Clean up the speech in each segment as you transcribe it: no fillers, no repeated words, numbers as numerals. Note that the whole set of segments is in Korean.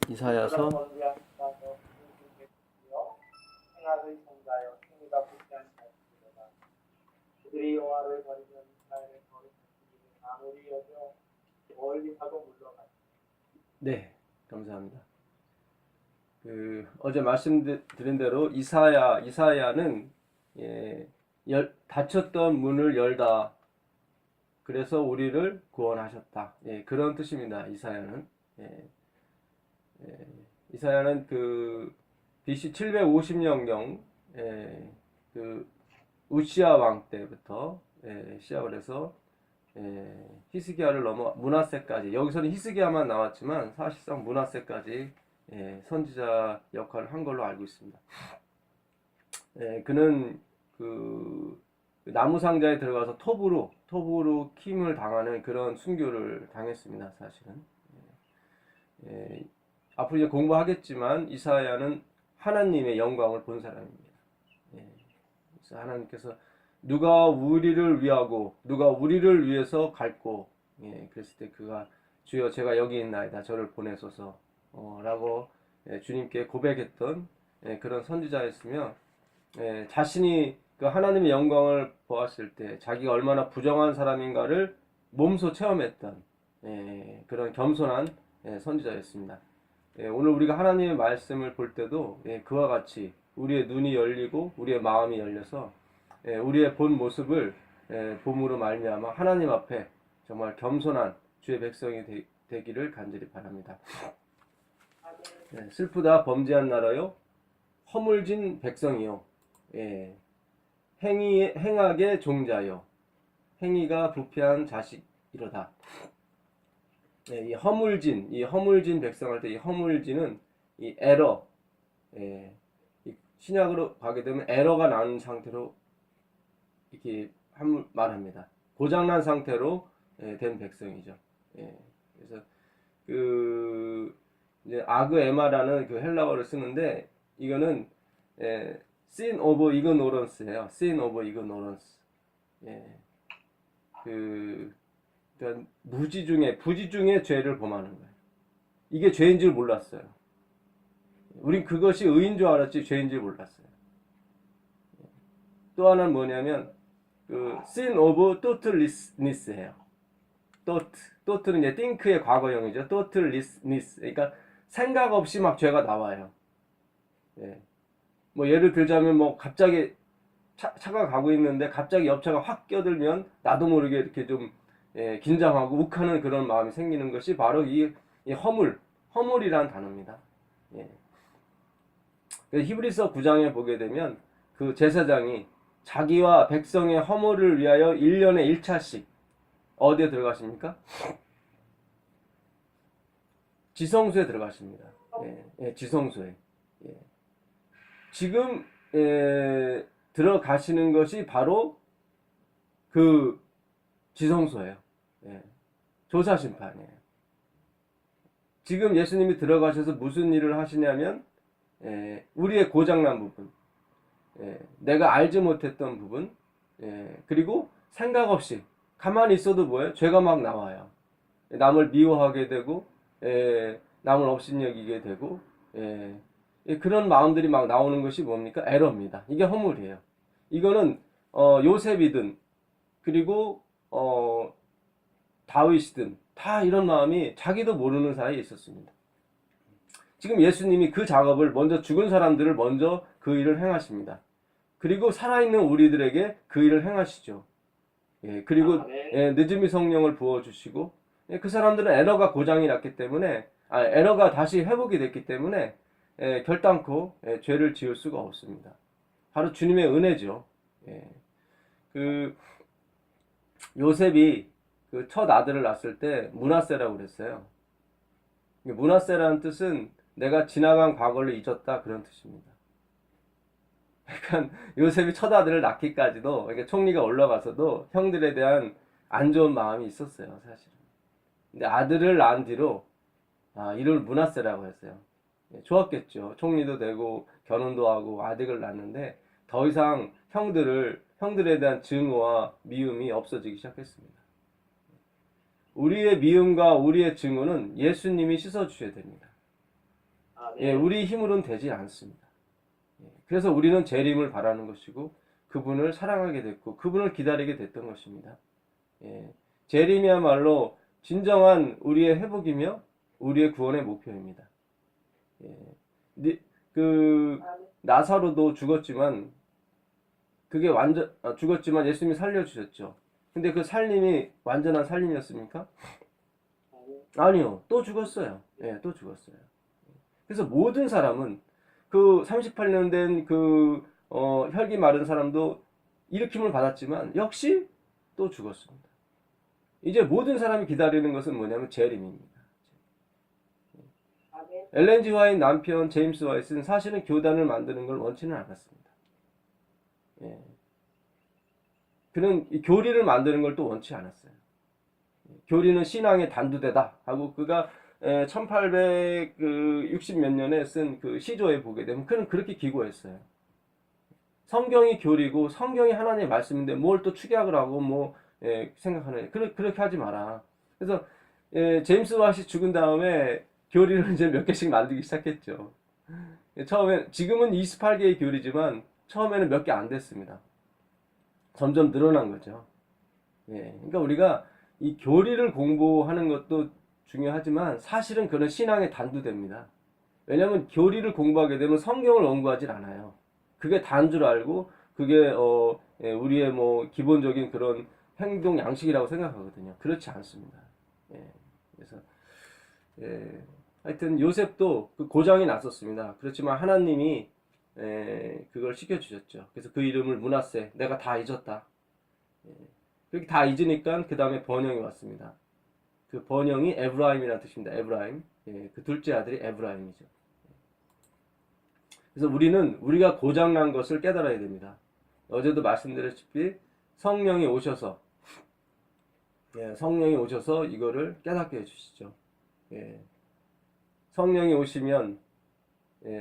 이사야서 그들이 여호와를 버리면 이스라엘의 거룩한 나무리 여겨 멀리 하고 물러가니. 네, 감사합니다. 어제 말씀드린 대로 이사야는 닫혔던 문을 열다. 그래서 우리를 구원하셨다. 그런 뜻입니다. 이사야는. 이사야는 BC 750년경 우시아 왕 때부터 시작을 해서 히스기야를 넘어 므낫세까지, 여기서는 히스기야만 나왔지만 사실상 므낫세까지 선지자 역할을 한 걸로 알고 있습니다. 그는 나무 상자에 들어가서 톱으로 킴을 당하는 그런 순교를 당했습니다. 사실은. 앞으로 이제 공부하겠지만 이사야는 하나님의 영광을 본 사람입니다. 그래서 하나님께서 누가 우리를 위하고 누가 우리를 위해서 갈고, 그랬을 때 그가 주여 제가 여기 있나이다 저를 보내소서 라고 주님께 고백했던 그런 선지자였으며, 자신이 그 하나님의 영광을 보았을 때 자기가 얼마나 부정한 사람인가를 몸소 체험했던 그런 겸손한 선지자였습니다. 오늘 우리가 하나님의 말씀을 볼 때도 그와 같이 우리의 눈이 열리고 우리의 마음이 열려서 우리의 본 모습을 봄으로 말미암아 하나님 앞에 정말 겸손한 주의 백성이 되기를 간절히 바랍니다. 슬프다 범죄한 나라요 허물진 백성이요 행악의 종자요 행위가 부패한 자식이로다. 이 허물진 백성 할 때 이 허물진은 이 에러, 신약으로 가게 되면 에러가 나는 상태로 이렇게 말합니다. 고장난 상태로 된 백성이죠. 그래서 이제 아그에마라는 헬라어를 쓰는데 이거는 sin of ignorance예요. sin of ignorance. 그러니까 부지 중에 죄를 범하는 거예요. 이게 죄인 줄 몰랐어요. 우린 그것이 의인 줄 알았지 죄인 줄 몰랐어요. 또 하나는 뭐냐면 sin of thoughtlessness예요. thought는 이제 think의 과거형이죠. thoughtlessness. 그러니까 생각 없이 막 죄가 나와요. 뭐 예를 들자면 뭐 갑자기 차가 가고 있는데 갑자기 옆차가 확 껴들면 나도 모르게 이렇게 좀 긴장하고 욱하는 그런 마음이 생기는 것이 바로 이 허물이라는 단어입니다. 히브리서 9장에 보게 되면 그 제사장이 자기와 백성의 허물을 위하여 1년에 1차씩 어디에 들어가십니까? 지성소에 들어가십니다. 지성소에. 지금 들어가시는 것이 바로 그 지성소예요. 조사심판이에요. 지금 예수님이 들어가셔서 무슨 일을 하시냐면 우리의 고장난 부분, 내가 알지 못했던 부분, 그리고 생각 없이 가만히 있어도 뭐예요? 죄가 막 나와요. 남을 미워하게 되고 남을 업신여기게 되고 그런 마음들이 막 나오는 것이 뭡니까? 에러입니다. 이게 허물이에요. 이거는 요셉이든 그리고 다윗이든 다 이런 마음이 자기도 모르는 사이에 있었습니다. 지금 예수님이 그 작업을 먼저 죽은 사람들을 먼저 그 일을 행하십니다. 그리고 살아있는 우리들에게 그 일을 행하시죠. 그리고 늦음이 성령을 부어주시고 그 사람들은 에러가 고장이 났기 때문에 에러가 다시 회복이 됐기 때문에 결단코 죄를 지을 수가 없습니다. 바로 주님의 은혜죠. 요셉이 그 첫 아들을 낳았을 때 므낫세라고 그랬어요. 므낫세라는 뜻은 내가 지나간 과거를 잊었다 그런 뜻입니다. 그러니까 요셉이 첫 아들을 낳기까지도 이렇게 총리가 올라가서도 형들에 대한 안 좋은 마음이 있었어요, 사실은. 근데 아들을 낳은 뒤로 이름을 므낫세라고 했어요. 좋았겠죠. 총리도 되고 결혼도 하고 아들을 낳았는데 더 이상 형들에 대한 증오와 미움이 없어지기 시작했습니다. 우리의 미움과 우리의 증오는 예수님이 씻어주셔야 됩니다. 예, 우리 힘으로는 되지 않습니다. 예, 그래서 우리는 재림을 바라는 것이고 그분을 사랑하게 됐고 그분을 기다리게 됐던 것입니다. 예, 재림이야말로 진정한 우리의 회복이며 우리의 구원의 목표입니다. 예, 나사로도 죽었지만 그게 죽었지만 예수님이 살려주셨죠. 근데 그 살림이 완전한 살림이었습니까? 아니요. 또 죽었어요. 예, 또 죽었어요. 그래서 모든 사람은 그 38년 된 혈기 마른 사람도 일으킴을 받았지만 역시 또 죽었습니다. 이제 모든 사람이 기다리는 것은 뭐냐면 재림입니다. 엘렌 G 화이트 남편 제임스 화이트는 사실은 교단을 만드는 걸 원치는 않았습니다. 예. 그는 이 교리를 만드는 걸 또 원치 않았어요. 교리는 신앙의 단두대다 하고 그가 1860 몇 년에 쓴 그 시조에 보게 되면 그는 그렇게 기고했어요. 성경이 교리고 성경이 하나님의 말씀인데 뭘 또 축약을 하고 생각하느냐. 그렇게 하지 마라. 그래서 제임스 왓이 죽은 다음에 교리를 이제 몇 개씩 만들기 시작했죠. 지금은 28개의 교리지만 처음에는 몇 개 안 됐습니다. 점점 늘어난 거죠. 예, 그러니까 우리가 이 교리를 공부하는 것도 중요하지만 사실은 그런 신앙의 단두대입니다. 왜냐하면 교리를 공부하게 되면 성경을 연구하지 않아요. 그게 단 줄 알고 그게 우리의 기본적인 그런 행동 양식이라고 생각하거든요. 그렇지 않습니다. 예, 그래서 하여튼 요셉도 그 고장이 났었습니다. 그렇지만 하나님이 그걸 시켜주셨죠. 그래서 그 이름을 므낫세, 내가 다 잊었다. 그렇게 다 잊으니까 그 다음에 번영이 왔습니다. 그 번영이 에브라임이라는 뜻입니다. 에브라임. 그 둘째 아들이 에브라임이죠. 그래서 우리가 고장난 것을 깨달아야 됩니다. 어제도 말씀드렸다시피 성령이 오셔서 이거를 깨닫게 해주시죠. 성령이 오시면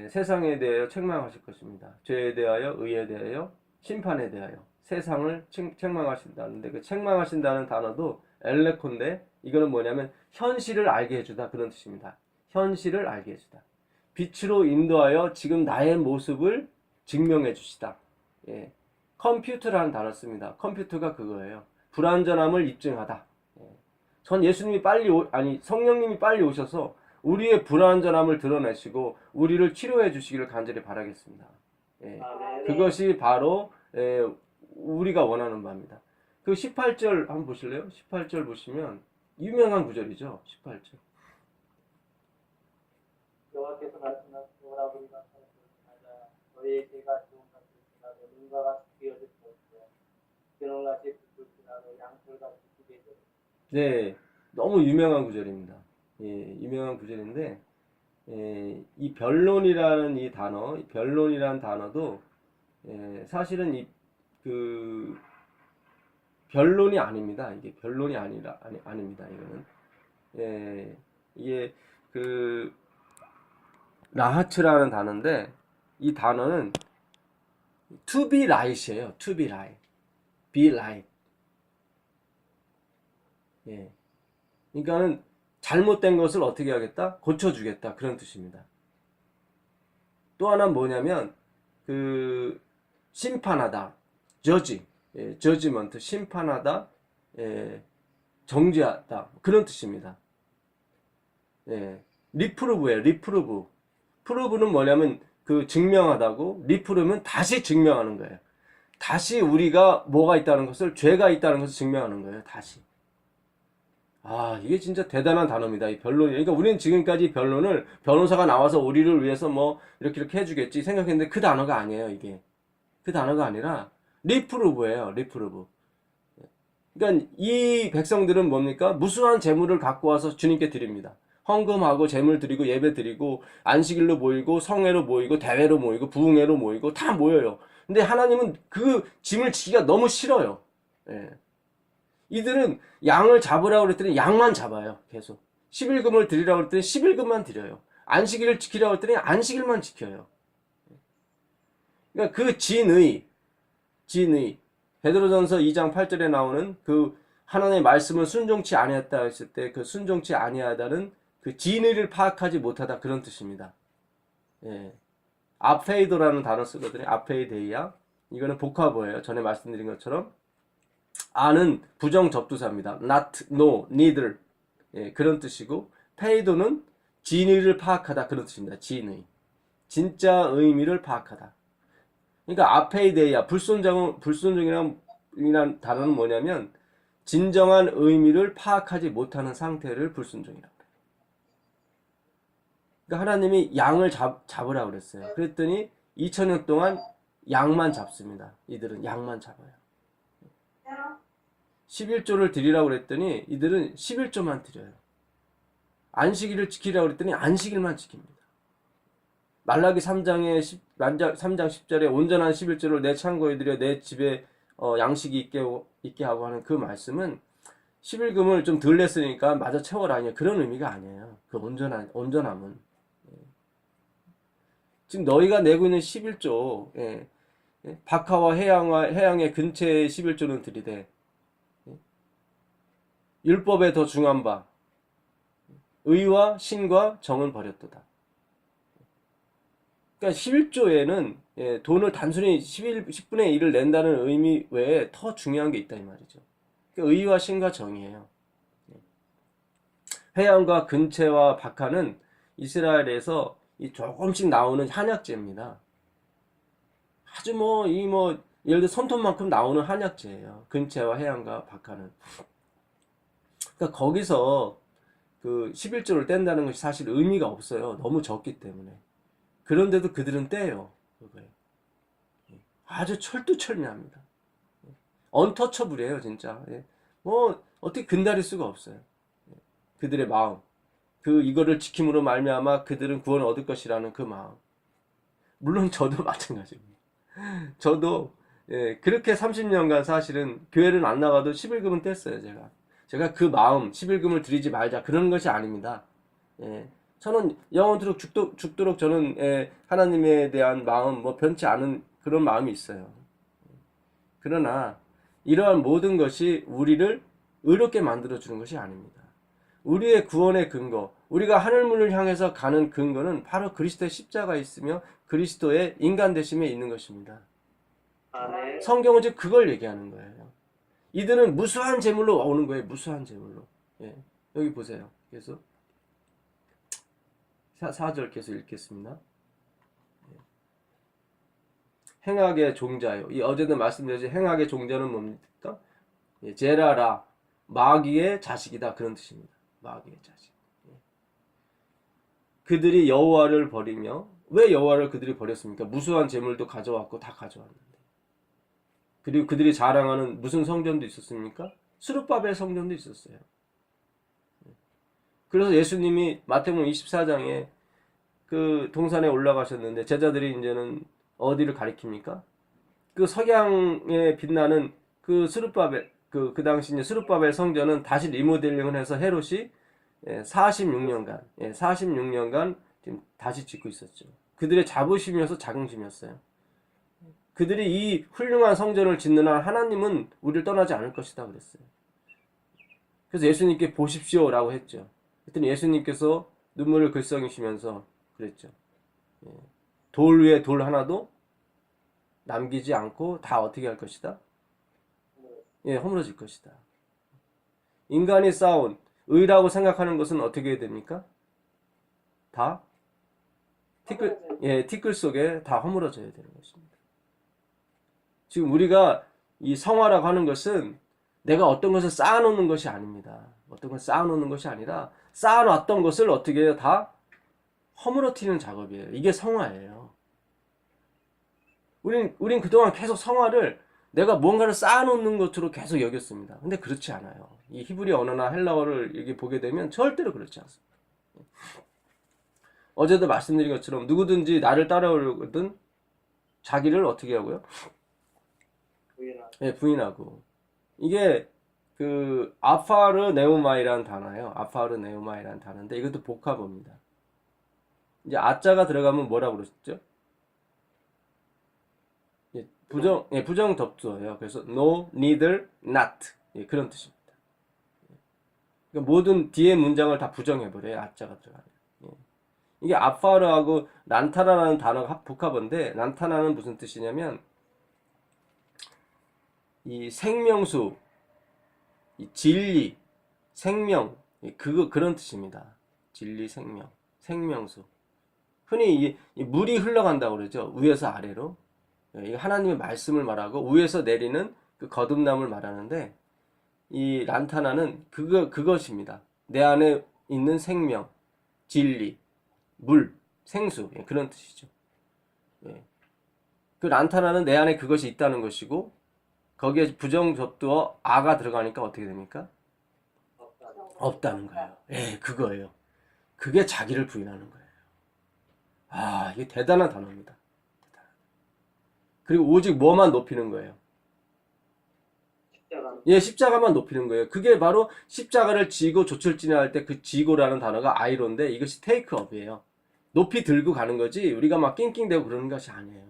세상에 대하여 책망하실 것입니다. 죄에 대하여, 의에 대하여, 심판에 대하여 세상을 책망하신다는데 그 책망하신다는 단어도 엘레콘데 이거는 뭐냐면 현실을 알게 해주다 그런 뜻입니다. 현실을 알게 해주다. 빛으로 인도하여 지금 나의 모습을 증명해 주시다. 컴퓨터라는 단어 씁니다. 컴퓨터가 그거예요. 불완전함을 입증하다. 전 성령님이 빨리 오셔서 우리의 불완전함을 드러내시고 우리를 치료해 주시기를 간절히 바라겠습니다. 그것이 바로 우리가 원하는 바입니다. 그 18절 한번 보실래요? 18절 보시면 유명한 구절이죠. 18절. 여호와께서 말씀하시노라 우리가 살았다. 너희의 죄가 좋은 같이 지나도 눈과 같이 비어질 것이요 기름같이 붉을 지나도 양털같이 붉게 되리라. 네, 너무 유명한 구절입니다. 유명한 구절인데 이 변론이라는 이 단어도 사실은 그 변론이 아닙니다. 이게 변론이 아닙니다. 이거는 이게 그 라하츠라는 단어인데 이 단어는 to be right이에요. to be right, be right. 그러니까는 잘못된 것을 어떻게 하겠다? 고쳐주겠다. 그런 뜻입니다. 또 하나는 뭐냐면 그 심판하다, judge, judgment, 심판하다, 정죄하다 그런 뜻입니다. 리프루브예요. 리프루브. 프루브는 뭐냐면 그 증명하다고, 리프루브는 다시 증명하는 거예요. 다시 우리가 뭐가 있다는 것을, 죄가 있다는 것을 증명하는 거예요. 다시. 이게 진짜 대단한 단어입니다. 이 변론. 그러니까 우리는 지금까지 변론을 변호사가 나와서 우리를 위해서 이렇게 해주겠지 생각했는데 그 단어가 아니에요. 이게. 그 단어가 아니라 리프루브예요. 리프루브. 그러니까 이 백성들은 뭡니까? 무수한 재물을 갖고 와서 주님께 드립니다. 헌금하고 재물 드리고 예배 드리고 안식일로 모이고 성회로 모이고 대회로 모이고 부흥회로 모이고 다 모여요. 근데 하나님은 그 짐을 지기가 너무 싫어요. 이들은 양을 잡으라고 그랬더니 양만 잡아요. 계속. 11금을 드리라고 그랬더니 11금만 드려요. 안식일을 지키라고 그랬더니 안식일만 지켜요. 그러니까 그 진의 베드로전서 2장 8절에 나오는 그 하나님의 말씀을 순종치 아니했다 했을 때 그 순종치 아니하다는 그 진의를 파악하지 못하다 그런 뜻입니다. 예. 아페이도라는 단어 쓰거든요. 아페이데이아. 이거는 복화보예요. 전에 말씀드린 것처럼 아는 부정 접두사입니다. not, no, neither. 예, 그런 뜻이고 페이도는 진의를 파악하다 그런 뜻입니다. 진의. 진짜 의미를 파악하다. 그러니까 아페이데이아 불순종이란 단어는 뭐냐면 진정한 의미를 파악하지 못하는 상태를 불순종이라고 해요. 그러니까 하나님이 양을 잡으라고 그랬어요. 그랬더니 2000년 동안 양만 잡습니다. 이들은 양만 잡아요. 11조를 드리라고 그랬더니 이들은 11조만 드려요. 안식일을 지키라고 그랬더니 안식일만 지킵니다. 말라기 3장 10절에 온전한 11조를 내 창고에 들여 내 집에 양식이 있게 하고 하는 그 말씀은 11금을 좀 덜 냈으니까 마저 채워라. 그런 의미가 아니에요. 그 온전함은. 지금 너희가 내고 있는 11조, 박하와 해양의 근처의 11조는 들이되, 율법에 더 중한 바, 의와 신과 정은 버렸도다. 그러니까 11조에는 돈을 단순히 10분의 1을 낸다는 의미 외에 더 중요한 게 있다 이 말이죠. 그러니까 의와 신과 정이에요. 회양과 근체와 박하는 이스라엘에서 조금씩 나오는 한약재입니다. 아주 예를 들어 손톱만큼 나오는 한약재예요. 근체와 해양과 박하는. 그러니까 거기서 그 11조를 뗀다는 것이 사실 의미가 없어요. 너무 적기 때문에. 그런데도 그들은 떼요. 그거예요. 아주 철두철미합니다. 언터처블이에요, 진짜. 어떻게 근다릴 수가 없어요. 그들의 마음. 이거를 지킴으로 말미암아 그들은 구원을 얻을 것이라는 그 마음. 물론 저도 마찬가지입니다. 저도 그렇게 30년간 사실은 교회를 안 나가도 11금은 뗐어요, 제가 그 마음, 11금을 드리지 말자 그런 것이 아닙니다. 저는 영원토록 죽도록 저는 하나님에 대한 마음 변치 않은 그런 마음이 있어요. 그러나 이러한 모든 것이 우리를 의롭게 만들어주는 것이 아닙니다. 우리의 구원의 근거, 우리가 하늘문을 향해서 가는 근거는 바로 그리스도의 십자가에 있으며 그리스도의 인간 되심에 있는 것입니다. 성경은 이제 그걸 얘기하는 거예요. 이들은 무수한 제물로 오는 거예요. 무수한 제물로. 여기 보세요. 그래서 4절 계속 읽겠습니다. 행악의 종자요. 어제도 말씀드렸지 행악의 종자는 뭡니까? 제라라 마귀의 자식이다 그런 뜻입니다. 마귀의 자식. 그들이 여호와를 버리며 왜 여호와를 그들이 버렸습니까? 무수한 재물도 가져왔고 다 가져왔는데. 그리고 그들이 자랑하는 무슨 성전도 있었습니까? 스룹바벨 성전도 있었어요. 그래서 예수님이 마태복음 24장에 그 동산에 올라가셨는데 제자들이 이제는 어디를 가리킵니까? 그 석양에 빛나는 그 스룹바벨 그 당시 이제 스룹바벨 성전은 다시 리모델링을 해서 헤롯이 46년간 지금 다시 짓고 있었죠. 그들의 자부심이어서 자긍심이었어요. 그들이 이 훌륭한 성전을 짓는 한 하나님은 우리를 떠나지 않을 것이다 그랬어요. 그래서 예수님께 보십시오라고 했죠. 그랬더니 예수님께서 눈물을 글썽이시면서 그랬죠. 돌 위에 돌 하나도 남기지 않고 다 어떻게 할 것이다? 허물어질 것이다. 인간이 쌓은 의라고 생각하는 것은 어떻게 됩니까? 다 티끌 속에 다 허물어져야 되는 것입니다. 지금 우리가 이 성화라고 하는 것은 내가 어떤 것을 쌓아놓는 것이 아닙니다. 어떤 것을 쌓아놓는 것이 아니라 쌓아놨던 것을 어떻게 해요? 다 허물어뜨리는 작업이에요. 이게 성화예요. 우린 그동안 계속 성화를 내가 뭔가를 쌓아놓는 것으로 계속 여겼습니다. 근데 그렇지 않아요. 이 히브리 언어나 헬라어를 여기 보게 되면 절대로 그렇지 않습니다. 어제도 말씀드린 것처럼 누구든지 나를 따라오려거든 자기를 어떻게 하고요? 부인하고. 이게 그 아파르 네오마이라는 단어예요. 아파르 네오마이라는 단어인데 이것도 복합어입니다. 이제 아자가 들어가면 뭐라고 그러셨죠? 부정 접두어예요. 그래서 no, neither, not 그런 뜻입니다. 그러니까 모든 뒤에 문장을 다 부정해버려요. 아자가 들어가면. 이게 아파르하고 란타나라는 단어가 복합어인데, 란타나는 무슨 뜻이냐면 이 생명수, 이 진리, 생명, 그런 뜻입니다. 진리, 생명, 생명수. 흔히 이 물이 흘러간다고 그러죠. 위에서 아래로. 이 하나님의 말씀을 말하고 위에서 내리는 그 거듭남을 말하는데, 이 란타나는 그것입니다. 내 안에 있는 생명, 진리, 물, 생수, 그런 뜻이죠. 그 란타나는 내 안에 그것이 있다는 것이고, 거기에 부정접두어 아가 들어가니까 어떻게 됩니까? 없다는 거예요. 그거예요. 그게 자기를 부인하는 거예요. 아, 이게 대단한 단어입니다. 그리고 오직 뭐만 높이는 거예요? 십자가만 높이는 거예요. 그게 바로 십자가를 지고 조출진할 때 그 지고라는 단어가 아이로인데, 이것이 테이크업이에요. 높이 들고 가는 거지 우리가 막 낑낑대고 그러는 것이 아니에요.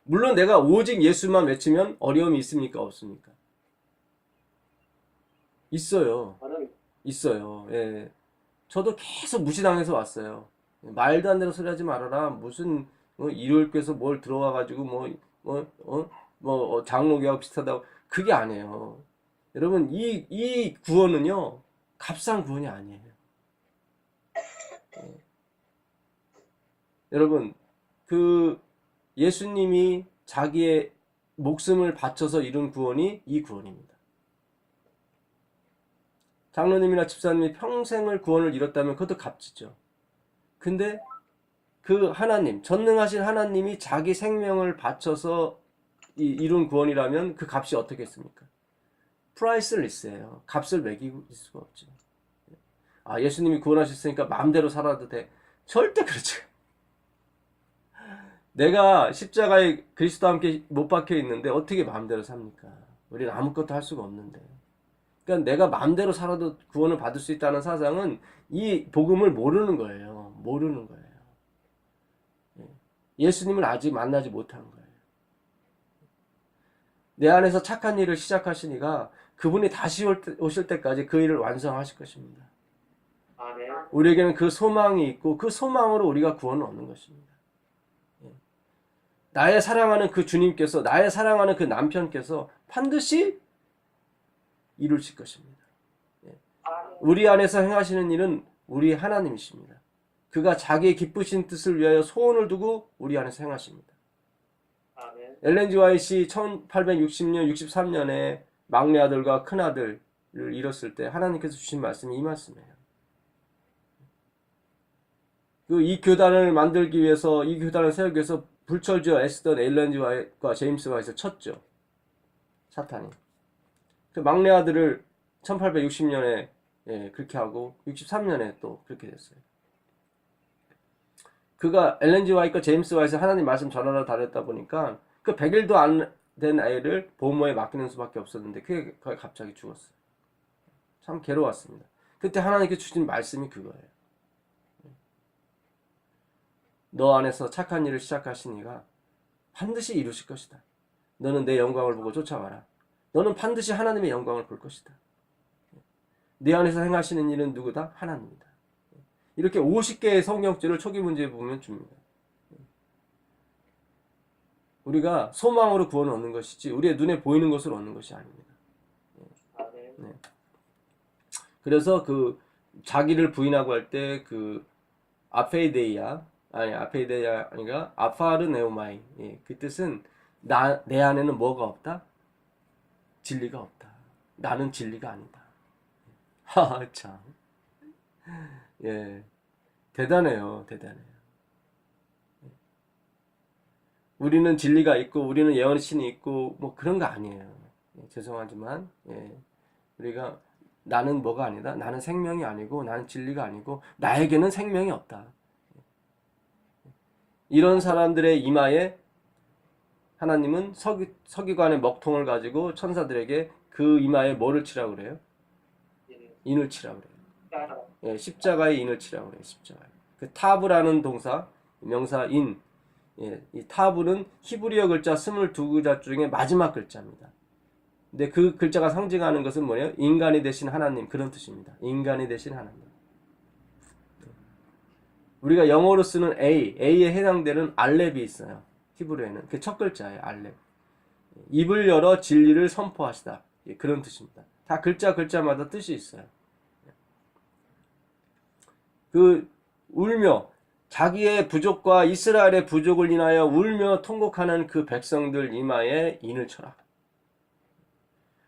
물론 내가 오직 예수만 외치면 어려움이 있습니까? 없습니까? 있어요. 있어요. 예. 저도 계속 무시당해서 왔어요. 말도 안 되는 소리 하지 말아라. 무슨 일요일교에서 뭘 들어와가지고 장로교하고 비슷하다고. 그게 아니에요. 여러분, 이 구원은요, 값싼 구원이 아니에요. 여러분, 그 예수님이 자기의 목숨을 바쳐서 이룬 구원이 이 구원입니다. 장로님이나 집사님이 평생을 구원을 이뤘다면 그것도 값지죠. 근데 그 하나님, 전능하신 하나님이 자기 생명을 바쳐서 이룬 구원이라면 그 값이 어떻겠습니까? 프라이슬리스예요. 값을 매기고 있을 수가 없죠. 아, 예수님이 구원하셨으니까 마음대로 살아도 돼. 절대 그렇죠. 내가 십자가에 그리스도와 함께 못 박혀 있는데 어떻게 마음대로 삽니까? 우리는 아무것도 할 수가 없는데. 그러니까 내가 마음대로 살아도 구원을 받을 수 있다는 사상은 이 복음을 모르는 거예요. 모르는 거예요. 예수님을 아직 만나지 못한 거예요. 내 안에서 착한 일을 시작하시니가 그분이 다시 오실 때까지 그 일을 완성하실 것입니다. 우리에게는 그 소망이 있고 그 소망으로 우리가 구원을 얻는 것입니다. 나의 사랑하는 그 주님께서, 나의 사랑하는 그 남편께서 반드시 이루실 것입니다. 우리 안에서 행하시는 일은 우리 하나님이십니다. 그가 자기의 기쁘신 뜻을 위하여 소원을 두고 우리 안에서 행하십니다. 엘렌 G. 화이트이 1860년, 63년에 막내 아들과 큰 아들을 잃었을 때 하나님께서 주신 말씀이 이 말씀이에요. 이 교단을 만들기 위해서, 이 교단을 세우기 위해서 불철주야 애쓰던 엘렌 G. 화이트와 제임스 화이트를 쳤죠. 사탄이. 그 막내 아들을 1860년에 그렇게 하고 63년에 또 그렇게 됐어요. 그가 엘렌 G. 화이트와 제임스 화이트 하나님 말씀 전하러 다녔다 보니까 그 100일도 안 된 아이를 보모에 맡기는 수밖에 없었는데 그게 갑자기 죽었어요. 참 괴로웠습니다. 그때 하나님께 주신 말씀이 그거예요. 너 안에서 착한 일을 시작하시니가 반드시 이루실 것이다. 너는 내 영광을 보고 쫓아와라. 너는 반드시 하나님의 영광을 볼 것이다. 네 안에서 행하시는 일은 누구다? 하나님이다. 이렇게 50개의 성경줄을 초기 문제에 보면 줍니다. 우리가 소망으로 구원을 얻는 것이지 우리의 눈에 보이는 것으로 얻는 것이 아닙니다. 네. 그래서 그 자기를 부인하고 할 때 그 아페이데이아 아니가 아파르네오마이, 그 뜻은 내 안에는 뭐가 없다? 진리가 없다. 나는 진리가 아니다. 하하, 참. 대단해요. 우리는 진리가 있고 우리는 예언의 신이 있고 뭐 그런 거 아니에요. 죄송하지만 우리가 나는 뭐가 아니다. 나는 생명이 아니고 나는 진리가 아니고 나에게는 생명이 없다. 이런 사람들의 이마에 하나님은 서기관의 먹통을 가지고 천사들에게 그 이마에 뭐를 치라고 그래요? 인을 치라고 그래요. 십자가에 인을 치라고 그래요. 십자가에. 그 타브라는 동사, 명사 인, 이 타브는 히브리어 글자 22글자 중에 마지막 글자입니다. 근데 그 글자가 상징하는 것은 뭐예요? 인간이 되신 하나님, 그런 뜻입니다. 인간이 되신 하나님. 우리가 영어로 쓰는 A에 해당되는 알렙이 있어요. 히브리어에는. 그게 첫 글자예요. 알렙. 입을 열어 진리를 선포하시다. 예, 그런 뜻입니다. 다 글자마다 뜻이 있어요. 그 울며 자기의 부족과 이스라엘의 부족을 인하여 울며 통곡하는 그 백성들 이마에 인을 쳐라.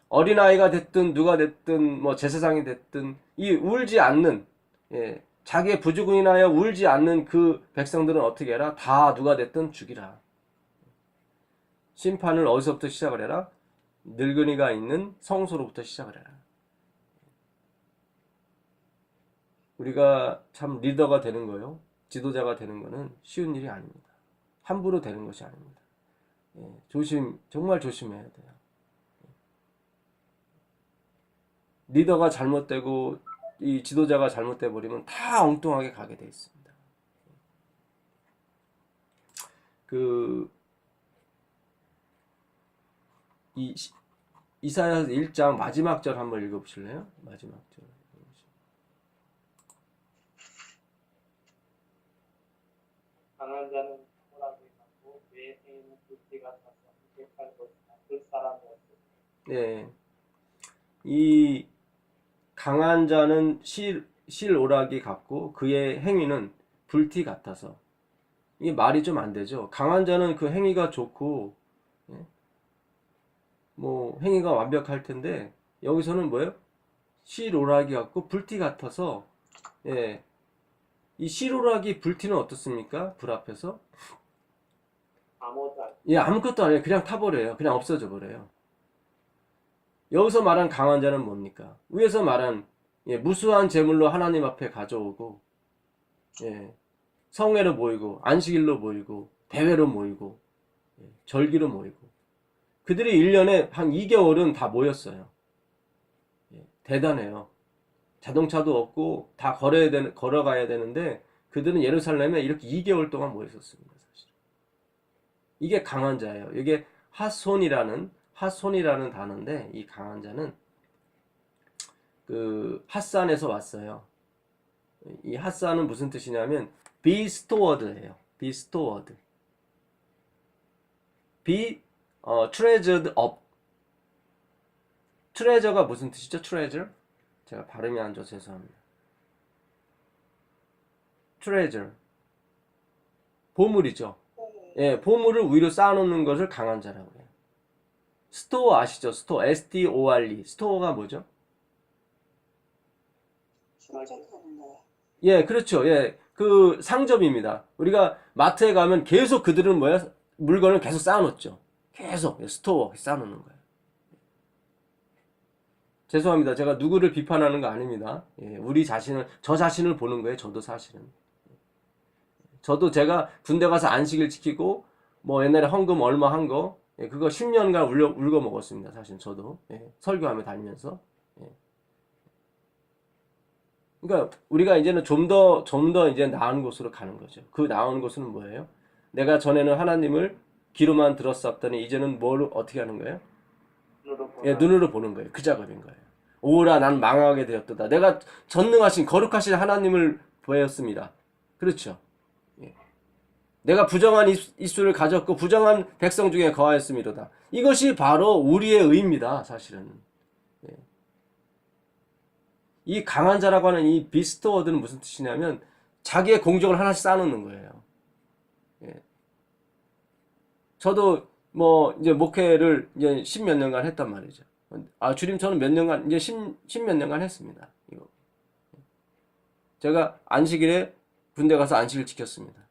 어린아이가 됐든 누가 됐든 뭐 제사장이 됐든 이 울지 않는, 예, 자기의 부족을 인하여 울지 않는 그 백성들은 어떻게 해라? 다 누가 됐든 죽이라. 심판을 어디서부터 시작을 해라? 늙은이가 있는 성소로부터 시작을 해라. 우리가 참 리더가 되는 거요, 지도자가 되는 거는 쉬운 일이 아닙니다. 함부로 되는 것이 아닙니다. 예, 정말 조심해야 돼요. 리더가 잘못되고 이 지도자가 잘못돼 버리면 다 엉뚱하게 가게 돼 있습니다. 이 이사야 1장 마지막 절 한번 읽어보실래요? 마지막 절. 강한 자는 탁월하게 갖고 내 행위는 불씨가 타서 함께 팔 것이나 그 사람이 없으니. 네, 이 강한 자는 실오라기 같고 그의 행위는 불티 같아서, 이게 말이 좀 안 되죠. 강한 자는 그 행위가 좋고, 예? 뭐 행위가 완벽할 텐데 여기서는 뭐예요? 실오라기 같고 불티 같아서, 예, 이 실오라기 불티는 어떻습니까? 불 앞에서, 아무것도 안 예, 아무것도 안 해요. 그냥 타버려요. 그냥 없어져 버려요. 여기서 말한 강한 자는 뭡니까? 위에서 말한, 예, 무수한 제물로 하나님 앞에 가져오고, 예, 성회로 모이고 안식일로 모이고 대회로 모이고, 예, 절기로 모이고, 그들이 1년에 한 2개월은 다 모였어요. 예, 대단해요. 자동차도 없고 다 걸어가야 되는데 그들은 예루살렘에 이렇게 2개월 동안 모였었습니다. 사실 이게 강한 자예요. 이게 핫손이라는 단어인데, 이 강한 자는 그 핫산에서 왔어요. 이 핫산은 무슨 뜻이냐면 be stored예요. be stored. be treasured up. treasure가 무슨 뜻이죠? treasure? 제가 발음이 안 좋아서 죄송합니다. treasure. 보물이죠. 예, 보물을 위로 쌓아놓는 것을 강한 자라고 해요. 스토어 아시죠? 스토어. S-T-O-R-E. 스토어가 뭐죠? 충전하는 거예요. 예, 그렇죠. 예, 그 상점입니다. 우리가 마트에 가면 계속 그들은 뭐야? 물건을 계속 쌓아놓죠. 계속 스토어 쌓아놓는 거예요. 죄송합니다. 제가 누구를 비판하는 거 아닙니다. 예, 저 자신을 보는 거예요. 저도 사실은. 저도 제가 군대 가서 안식일 지키고 뭐 옛날에 헌금 얼마 한 거, 예, 그거 10년간 울고 먹었습니다. 사실 저도, 예, 설교하며 다니면서. 예. 그러니까 우리가 이제는 좀 더 이제 나은 곳으로 가는 거죠. 그 나은 곳은 뭐예요? 내가 전에는 하나님을 귀로만 들었었더니 이제는 뭘 어떻게 하는 거예요? 예, 눈으로 보는 거예요. 그 작업인 거예요. 오라 난 망하게 되었도다. 내가 전능하신 거룩하신 하나님을 보였습니다. 그렇죠. 예. 내가 부정한 입술을 가졌고 부정한 백성 중에 거하였음이로다. 이것이 바로 우리의 의입니다. 사실은. 예. 이 강한 자라고 하는 이 비스토어드는 무슨 뜻이냐면 자기의 공적을 하나씩 쌓아놓는 거예요. 예. 저도 뭐 이제 목회를 이제 10몇 년간 했단 말이죠. 아, 주님 저는 몇 년간 이제 10몇 년간 했습니다. 이거. 제가 안식일에 군대 가서 안식일 지켰습니다.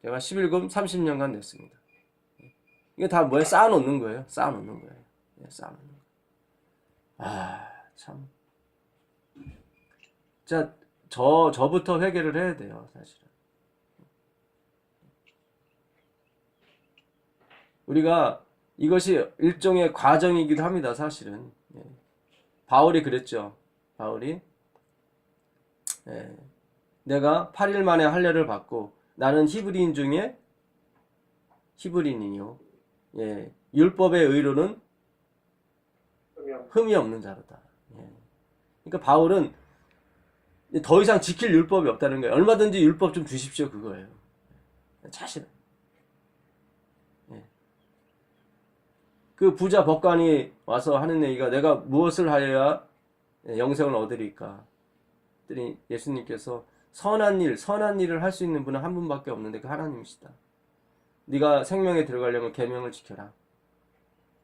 제가 11금 30년간 냈습니다. 이게 다 뭐에 쌓아놓는 거예요. 쌓아놓는 거예요. 예, 쌓아놓는 거예요. 아, 참. 자, 저부터 회개를 해야 돼요, 사실은. 우리가 이것이 일종의 과정이기도 합니다, 사실은. 예. 바울이 그랬죠. 바울이, 예. 내가 8일 만에 할례를 받고 나는 히브리인 중에 히브리인이요. 예. 율법의 의로는 흠이 없는 자로다. 예. 그러니까 바울은 더 이상 지킬 율법이 없다는 거예요. 얼마든지 율법 좀 주십시오, 그거예요. 자신. 예. 그 부자 법관이 와서 하는 얘기가 내가 무엇을 하여야 영생을 얻으리까? 그랬더니 예수님께서 선한 일을 할 수 있는 분은 한 분밖에 없는데 그 하나님이시다. 네가 생명에 들어가려면 계명을 지켜라.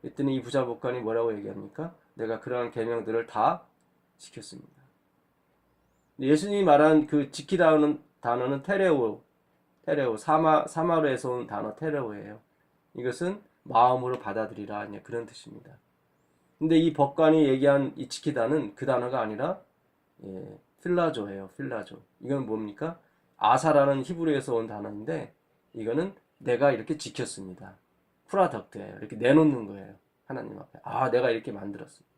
그랬더니 이 부자 법관이 뭐라고 얘기합니까? 내가 그러한 계명들을 다 지켰습니다. 예수님이 말한 그 지키다는 단어는 테레오, 사마로에서 온 단어 테레오예요. 이것은 마음으로 받아들이라, 그런 뜻입니다. 근데 이 법관이 얘기한 이 지키다는 그 단어가 아니라 필라조예요. 필라조. 이건 뭡니까? 아사라는 히브리에서 온 단어인데 이거는 내가 이렇게 지켰습니다. 프라덕트예요. 이렇게 내놓는 거예요. 하나님 앞에. 아, 내가 이렇게 만들었습니다.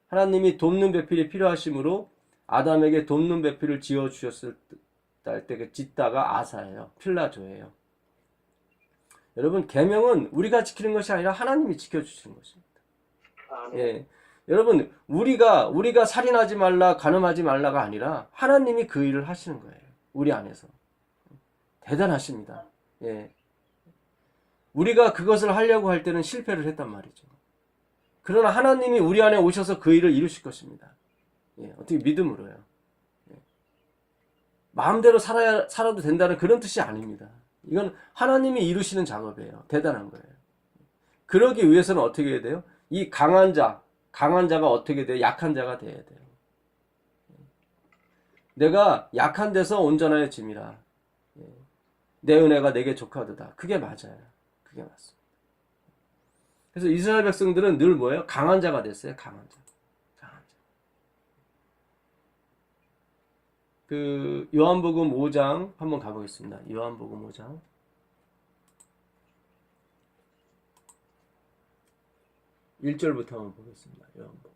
하나님이 돕는 배필이 필요하심으로 아담에게 돕는 배필을 지어주셨을 때 그 짓다가 아사예요. 필라조예요. 여러분, 계명은 우리가 지키는 것이 아니라 하나님이 지켜주시는 것입니다. 예. 여러분, 우리가 살인하지 말라, 간음하지 말라가 아니라 하나님이 그 일을 하시는 거예요. 우리 안에서. 대단하십니다. 예. 우리가 그것을 하려고 할 때는 실패를 했단 말이죠. 그러나 하나님이 우리 안에 오셔서 그 일을 이루실 것입니다. 예. 어떻게 믿음으로요. 예. 마음대로 살아도 된다는 그런 뜻이 아닙니다. 이건 하나님이 이루시는 작업이에요. 대단한 거예요. 그러기 위해서는 어떻게 해야 돼요? 이 강한 자가 어떻게 돼요? 약한 자가 돼야 돼요. 내가 약한 데서 온전하여 짐이라. 내 은혜가 내게 족하도다. 그게 맞아요. 그게 맞습니다. 그래서 이스라엘 백성들은 늘 뭐예요? 강한 자가 됐어요. 강한 자. 그 요한복음 5장 한번 가보겠습니다. 요한복음 5장. 일절부터 한번 보겠습니다. 요한복음.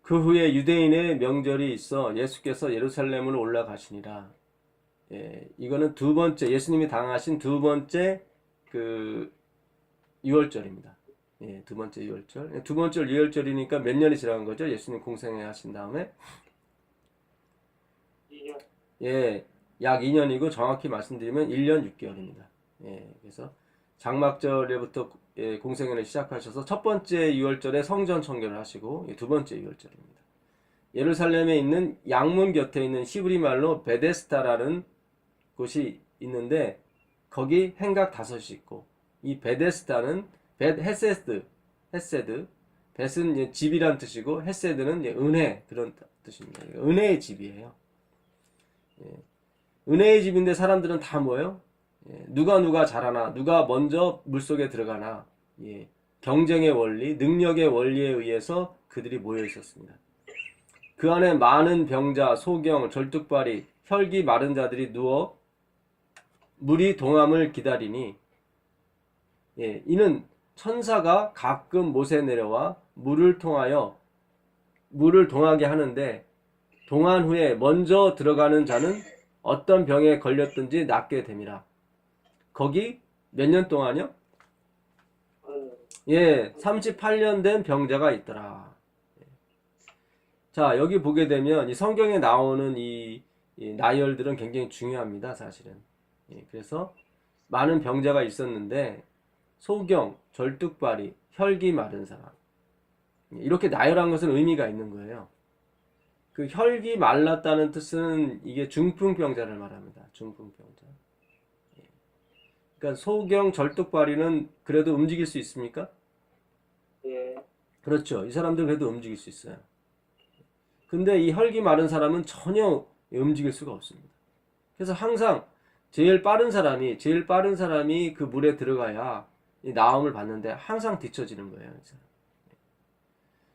그 후에 유대인의 명절이 있어 예수께서 예루살렘으로 올라가시니라. 예, 이거는 두 번째, 예수님이 당하신 두 번째 그 유월절입니다. 예, 두 번째 유월절. 두 번째 유월절이니까 몇 년이 지나간 거죠? 예수님 공생애 하신 다음에. 2년. 예, 약 2년이고 정확히 말씀드리면 1년 6개월입니다. 예, 그래서 장막절에부터 공생애를 시작하셔서 첫 번째 유월절에 성전 청결을 하시고 두 번째 유월절입니다. 예루살렘에 있는 양문 곁에 있는 히브리 말로 베데스다라는 곳이 있는데 거기 행각 5이 있고 이 베데스다는 헤세드, 벳은 집이란 뜻이고 헤세드는 은혜 그런 뜻입니다. 은혜의 집이에요. 예. 은혜의 집인데 사람들은 다 뭐예요? 예. 누가 잘하나, 누가 먼저 물속에 들어가나, 예. 경쟁의 원리, 능력의 원리에 의해서 그들이 모여 있었습니다. 그 안에 많은 병자, 소경, 절뚝발이, 혈기 마른 자들이 누워 물이 동함을 기다리니, 예. 이는 천사가 가끔 못에 내려와 물을 동하게 하는데 동한 후에 먼저 들어가는 자는 어떤 병에 걸렸든지 낫게 됨이라. 거기 몇 년 동안요? 예, 38년 된 병자가 있더라. 자, 여기 보게 되면 이 성경에 나오는 이 나열들은 굉장히 중요합니다, 사실은. 예, 그래서 많은 병자가 있었는데 소경, 절뚝발이, 혈기 마른 사람. 이렇게 나열한 것은 의미가 있는 거예요. 그 혈기 말랐다는 뜻은 이게 중풍병자를 말합니다. 중풍병자. 그러니까 소경, 절뚝발이는 그래도 움직일 수 있습니까? 예. 그렇죠. 이 사람들 그래도 움직일 수 있어요. 근데 이 혈기 마른 사람은 전혀 움직일 수가 없습니다. 그래서 항상 제일 빠른 사람이 그 물에 들어가야 이 나음을 받는데 항상 뒤처지는 거예요.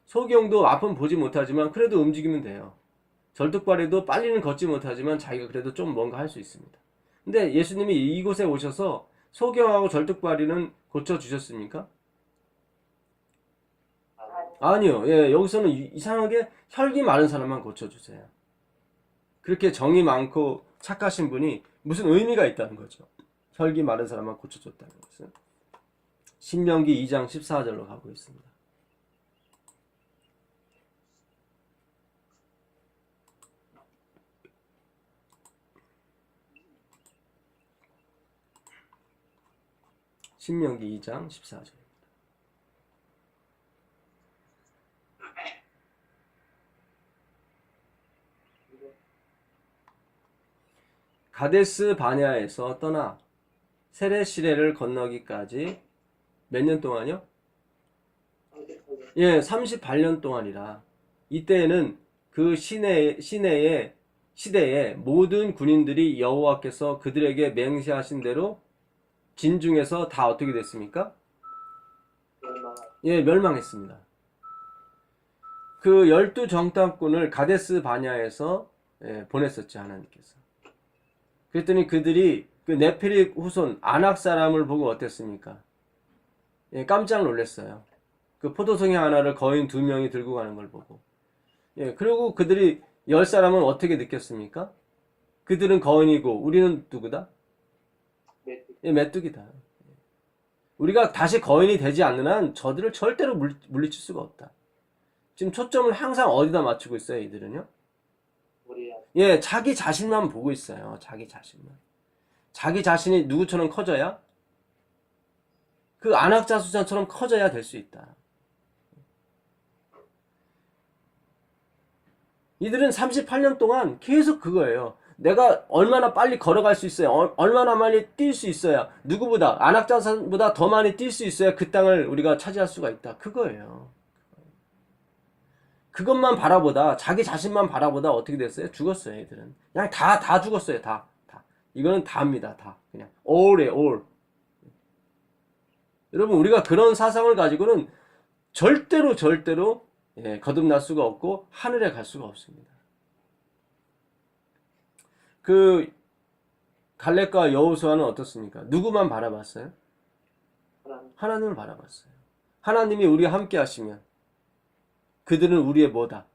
소경도 앞은 보지 못하지만 그래도 움직이면 돼요. 절뚝발이도 빨리는 걷지 못하지만 자기가 그래도 좀 뭔가 할 수 있습니다. 근데 예수님이 이곳에 오셔서 소경하고 절뚝발이는 고쳐주셨습니까? 아니요. 예, 여기서는 이상하게 혈기 많은 사람만 고쳐주세요. 그렇게 정이 많고 착하신 분이 무슨 의미가 있다는 거죠. 혈기 마른 사람만 고쳐줬다는 것은 신명기 2장 14절로 가고 있습니다. 신명기 2장 14절. 가데스 바냐에서 떠나 세레시레를 건너기까지 몇 년 동안요? 예, 38년 동안이라. 이때에는 그 시내의 시대에 모든 군인들이 여호와께서 그들에게 맹세하신 대로 진중에서 다 어떻게 됐습니까? 예, 멸망했습니다. 그 12정탐꾼을 가데스 바냐에서 보냈었죠, 하나님께서. 그랬더니 그들이 그 네피리 후손 아낙 사람을 보고 어땠습니까? 예, 깜짝 놀랐어요. 그 포도송이 하나를 거인 2명이 들고 가는 걸 보고. 예, 그리고 그들이 10사람은 어떻게 느꼈습니까? 그들은 거인이고 우리는 누구다? 예, 메뚜기다. 우리가 다시 거인이 되지 않는 한 저들을 절대로 물리칠 수가 없다. 지금 초점을 항상 어디다 맞추고 있어요, 이들은요? 예, 자기 자신만 보고 있어요. 자기 자신만. 자기 자신이 누구처럼 커져야? 그 안악자수자처럼 커져야 될 수 있다. 이들은 38년 동안 계속 그거예요. 내가 얼마나 빨리 걸어갈 수 있어요. 얼마나 많이 뛸 수 있어야, 누구보다, 안악자보다 더 많이 뛸 수 있어야 그 땅을 우리가 차지할 수가 있다. 그거예요. 그것만 바라보다, 자기 자신만 바라보다 어떻게 됐어요? 죽었어요, 애들은. 그냥 다 죽었어요, 다. 이거는 다입니다, 다. 그냥. all에 all. 여러분, 우리가 그런 사상을 가지고는 절대로 거듭날 수가 없고, 하늘에 갈 수가 없습니다. 그, 갈렙과 여호수아는 어떻습니까? 누구만 바라봤어요? 하나님을 바라봤어요. 하나님이 우리와 함께 하시면, 그들은 우리의 뭐다?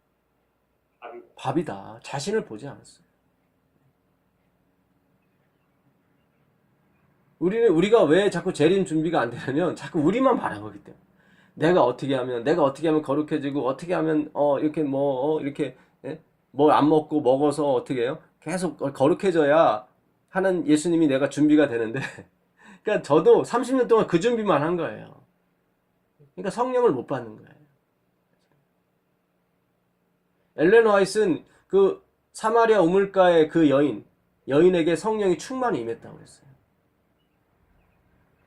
밥이다. 자신을 보지 않았어요. 우리가 왜 자꾸 재림 준비가 안 되냐면, 자꾸 우리만 바라보기 때문에. 내가 어떻게 하면 거룩해지고, 어떻게 하면, 이렇게, 예? 뭘 안 먹고 먹어서 어떻게 해요? 계속 거룩해져야 하는 예수님이 내가 준비가 되는데, 그러니까 저도 30년 동안 그 준비만 한 거예요. 그러니까 성령을 못 받는 거예요. 엘렌 화이트는 그 사마리아 우물가의 그 여인에게 성령이 충만히 임했다고 했어요.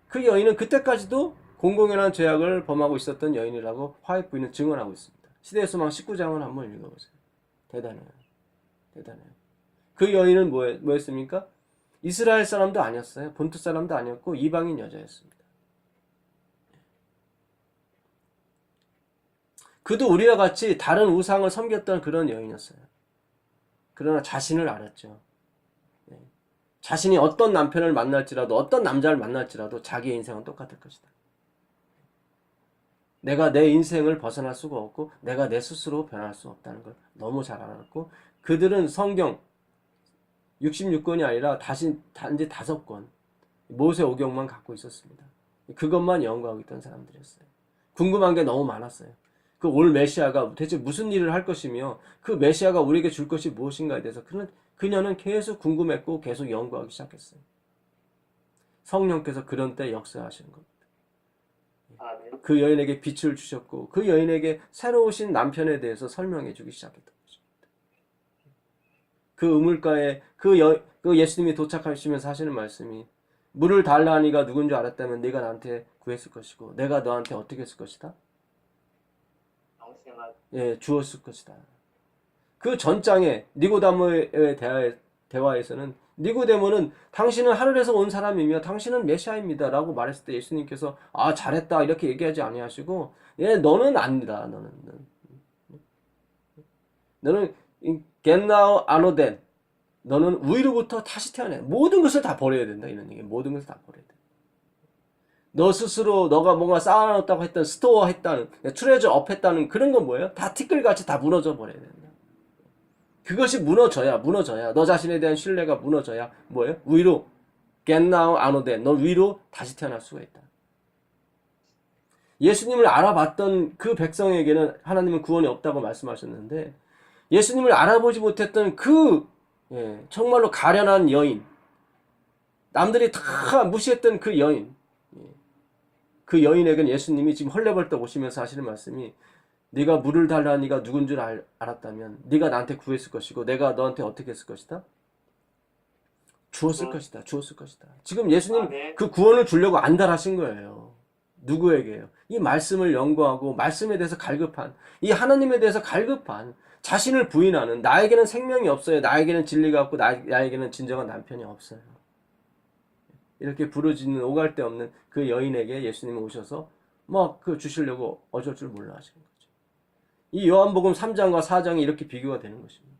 그 여인은 그때까지도 공공연한 죄악을 범하고 있었던 여인이라고 화이트 부인은 증언하고 있습니다. 시대의 소망 19장을 한번 읽어보세요. 대단해요. 그 여인은 뭐였습니까? 이스라엘 사람도 아니었어요. 본토 사람도 아니었고 이방인 여자였습니다. 그도 우리와 같이 다른 우상을 섬겼던 그런 여인이었어요. 그러나 자신을 알았죠. 자신이 어떤 남편을 만날지라도, 어떤 남자를 만날지라도 자기의 인생은 똑같을 것이다. 내가 내 인생을 벗어날 수가 없고 내가 내 스스로 변할 수 없다는 걸 너무 잘 알았고, 그들은 성경 66권이 아니라 단지 5권 모세 오경만 갖고 있었습니다. 그것만 연구하고 있던 사람들이었어요. 궁금한 게 너무 많았어요. 그 올 메시아가 대체 무슨 일을 할 것이며 그 메시아가 우리에게 줄 것이 무엇인가에 대해서 그녀는 계속 궁금했고 계속 연구하기 시작했어요. 성령께서 그런 때 역사하시는 겁니다. 그 여인에게 빛을 주셨고 그 여인에게 새로 오신 남편에 대해서 설명해 주기 시작했던 것입니다. 그 우물가에 그 예수님이 도착하시면서 하시는 말씀이, 물을 달라 하니가 누군 줄 알았다면 네가 나한테 구했을 것이고 내가 너한테 어떻게 했을 것이다? 예, 주었을 것이다. 그 전장에 니고데모의 대화에서는 니고데모는 당신은 하늘에서 온 사람이며 당신은 메시아입니다 라고 말했을 때 예수님께서 잘했다 이렇게 얘기하지 아니하시고, 너는 아니다. 너는 겟나우 아노덴, 너는 위로부터 다시 태어나 모든 것을 다 버려야 된다 이런 얘기. 모든 것을 다 버려야 돼. 너 스스로 너가 뭔가 쌓아놨다고 했던 스토어 했다는, 트레저 업 했다는 그런 건 뭐예요? 다 티끌같이 다 무너져 버려야 된다. 그것이 무너져야 너 자신에 대한 신뢰가 무너져야 뭐예요? 위로 get now 안오데 너 위로 다시 태어날 수가 있다. 예수님을 알아봤던 그 백성에게는 하나님은 구원이 없다고 말씀하셨는데 예수님을 알아보지 못했던 정말로 가련한 여인, 남들이 다 무시했던 그 여인, 그 여인에게는 예수님이 지금 헐레벌떡 오시면서 하시는 말씀이 네가 물을 달라 네가 누군 줄 알았다면 네가 나한테 구했을 것이고 내가 너한테 어떻게 했을 것이다? 주었을 것이다. 주었을 것이다. 지금 예수님 그 구원을 주려고 안달하신 거예요. 누구에게요? 이 말씀을 연구하고 말씀에 대해서 갈급한, 이 하나님에 대해서 갈급한, 자신을 부인하는, 나에게는 생명이 없어요. 나에게는 진리가 없고 나에게는 진정한 남편이 없어요. 이렇게 부르짖는 오갈 데 없는 그 여인에게 예수님이 오셔서 막 주시려고 어쩔 줄 몰라 하시는 거죠. 이 요한복음 3장과 4장이 이렇게 비교가 되는 것입니다.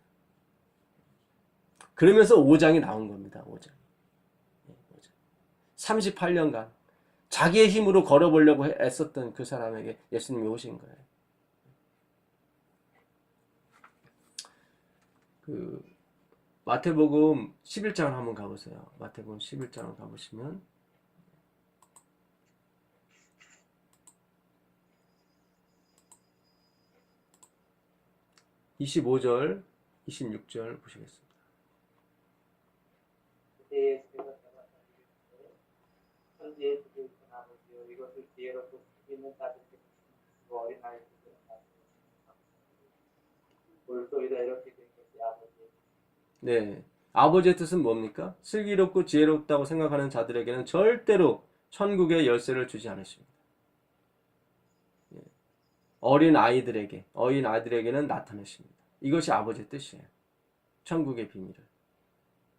그러면서 5장이 나온 겁니다. 5장. 38년간 자기의 힘으로 걸어보려고 애썼던 그 사람에게 예수님이 오신 거예요. 마태복음 11장을 한번 가보세요. 마태복음 11장을 가보시면 25절, 26절 보시겠습니다. 그때에 제가 대답하기를 천지의 주도 있는 아버지여 이것을 지혜롭고 있는 자들에게 주시고 어린아이들에게 볼소이다 이렇게 된 것이 아버지. 네, 아버지의 뜻은 뭡니까? 슬기롭고 지혜롭다고 생각하는 자들에게는 절대로 천국의 열쇠를 주지 않으십니다. 어린 아이들에게는 나타내십니다. 이것이 아버지의 뜻이에요. 천국의 비밀을.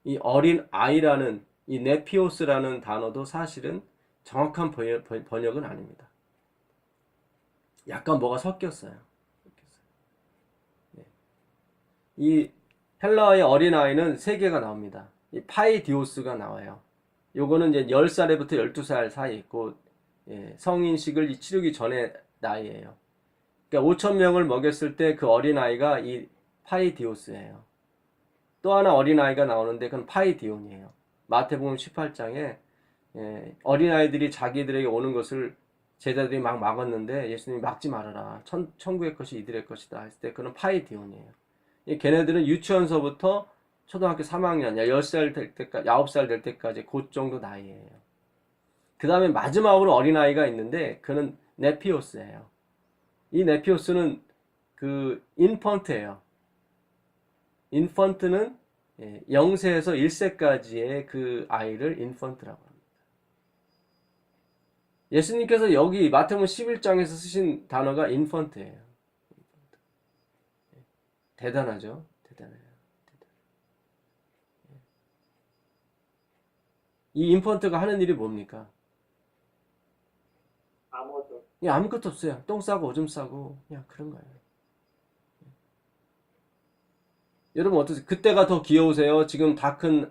이 어린 아이라는 이 네피오스라는 단어도 사실은 정확한 번역은 아닙니다. 약간 뭐가 섞였어요. 이 헬라어의 어린아이는 3개가 나옵니다. 이 파이디오스가 나와요. 요거는 이제 10살부터 12살 사이 있고, 성인식을 치르기 전에 나이예요. 그러니까 5,000명을 먹였을 때 그 어린아이가 이 파이디오스예요. 또 하나 어린아이가 나오는데 그건 파이디온이에요. 마태복음 18장에 어린아이들이 자기들에게 오는 것을 제자들이 막 막았는데 예수님이 막지 말아라. 천국의 것이 이들의 것이다 했을 때 그는 파이디온이에요. 걔네들은 유치원서부터 초등학교 3학년, 10살 될 때까지, 9살 될 때까지 그 정도 나이예요. 그 다음에 마지막으로 어린아이가 있는데 그는 네피오스예요. 이 네피오스는 인펀트예요. 인펀트는 0세에서 1세까지의 그 아이를 인펀트라고 합니다. 예수님께서 여기 마태복음 11장에서 쓰신 단어가 인펀트예요. 대단하죠? 대단해요. 이 인펀트가 하는 일이 뭡니까? 아무것도 없어요. 똥 싸고 오줌 싸고 그냥 그런 거예요. 여러분 어떠세요? 그때가 더 귀여우세요? 지금 다 큰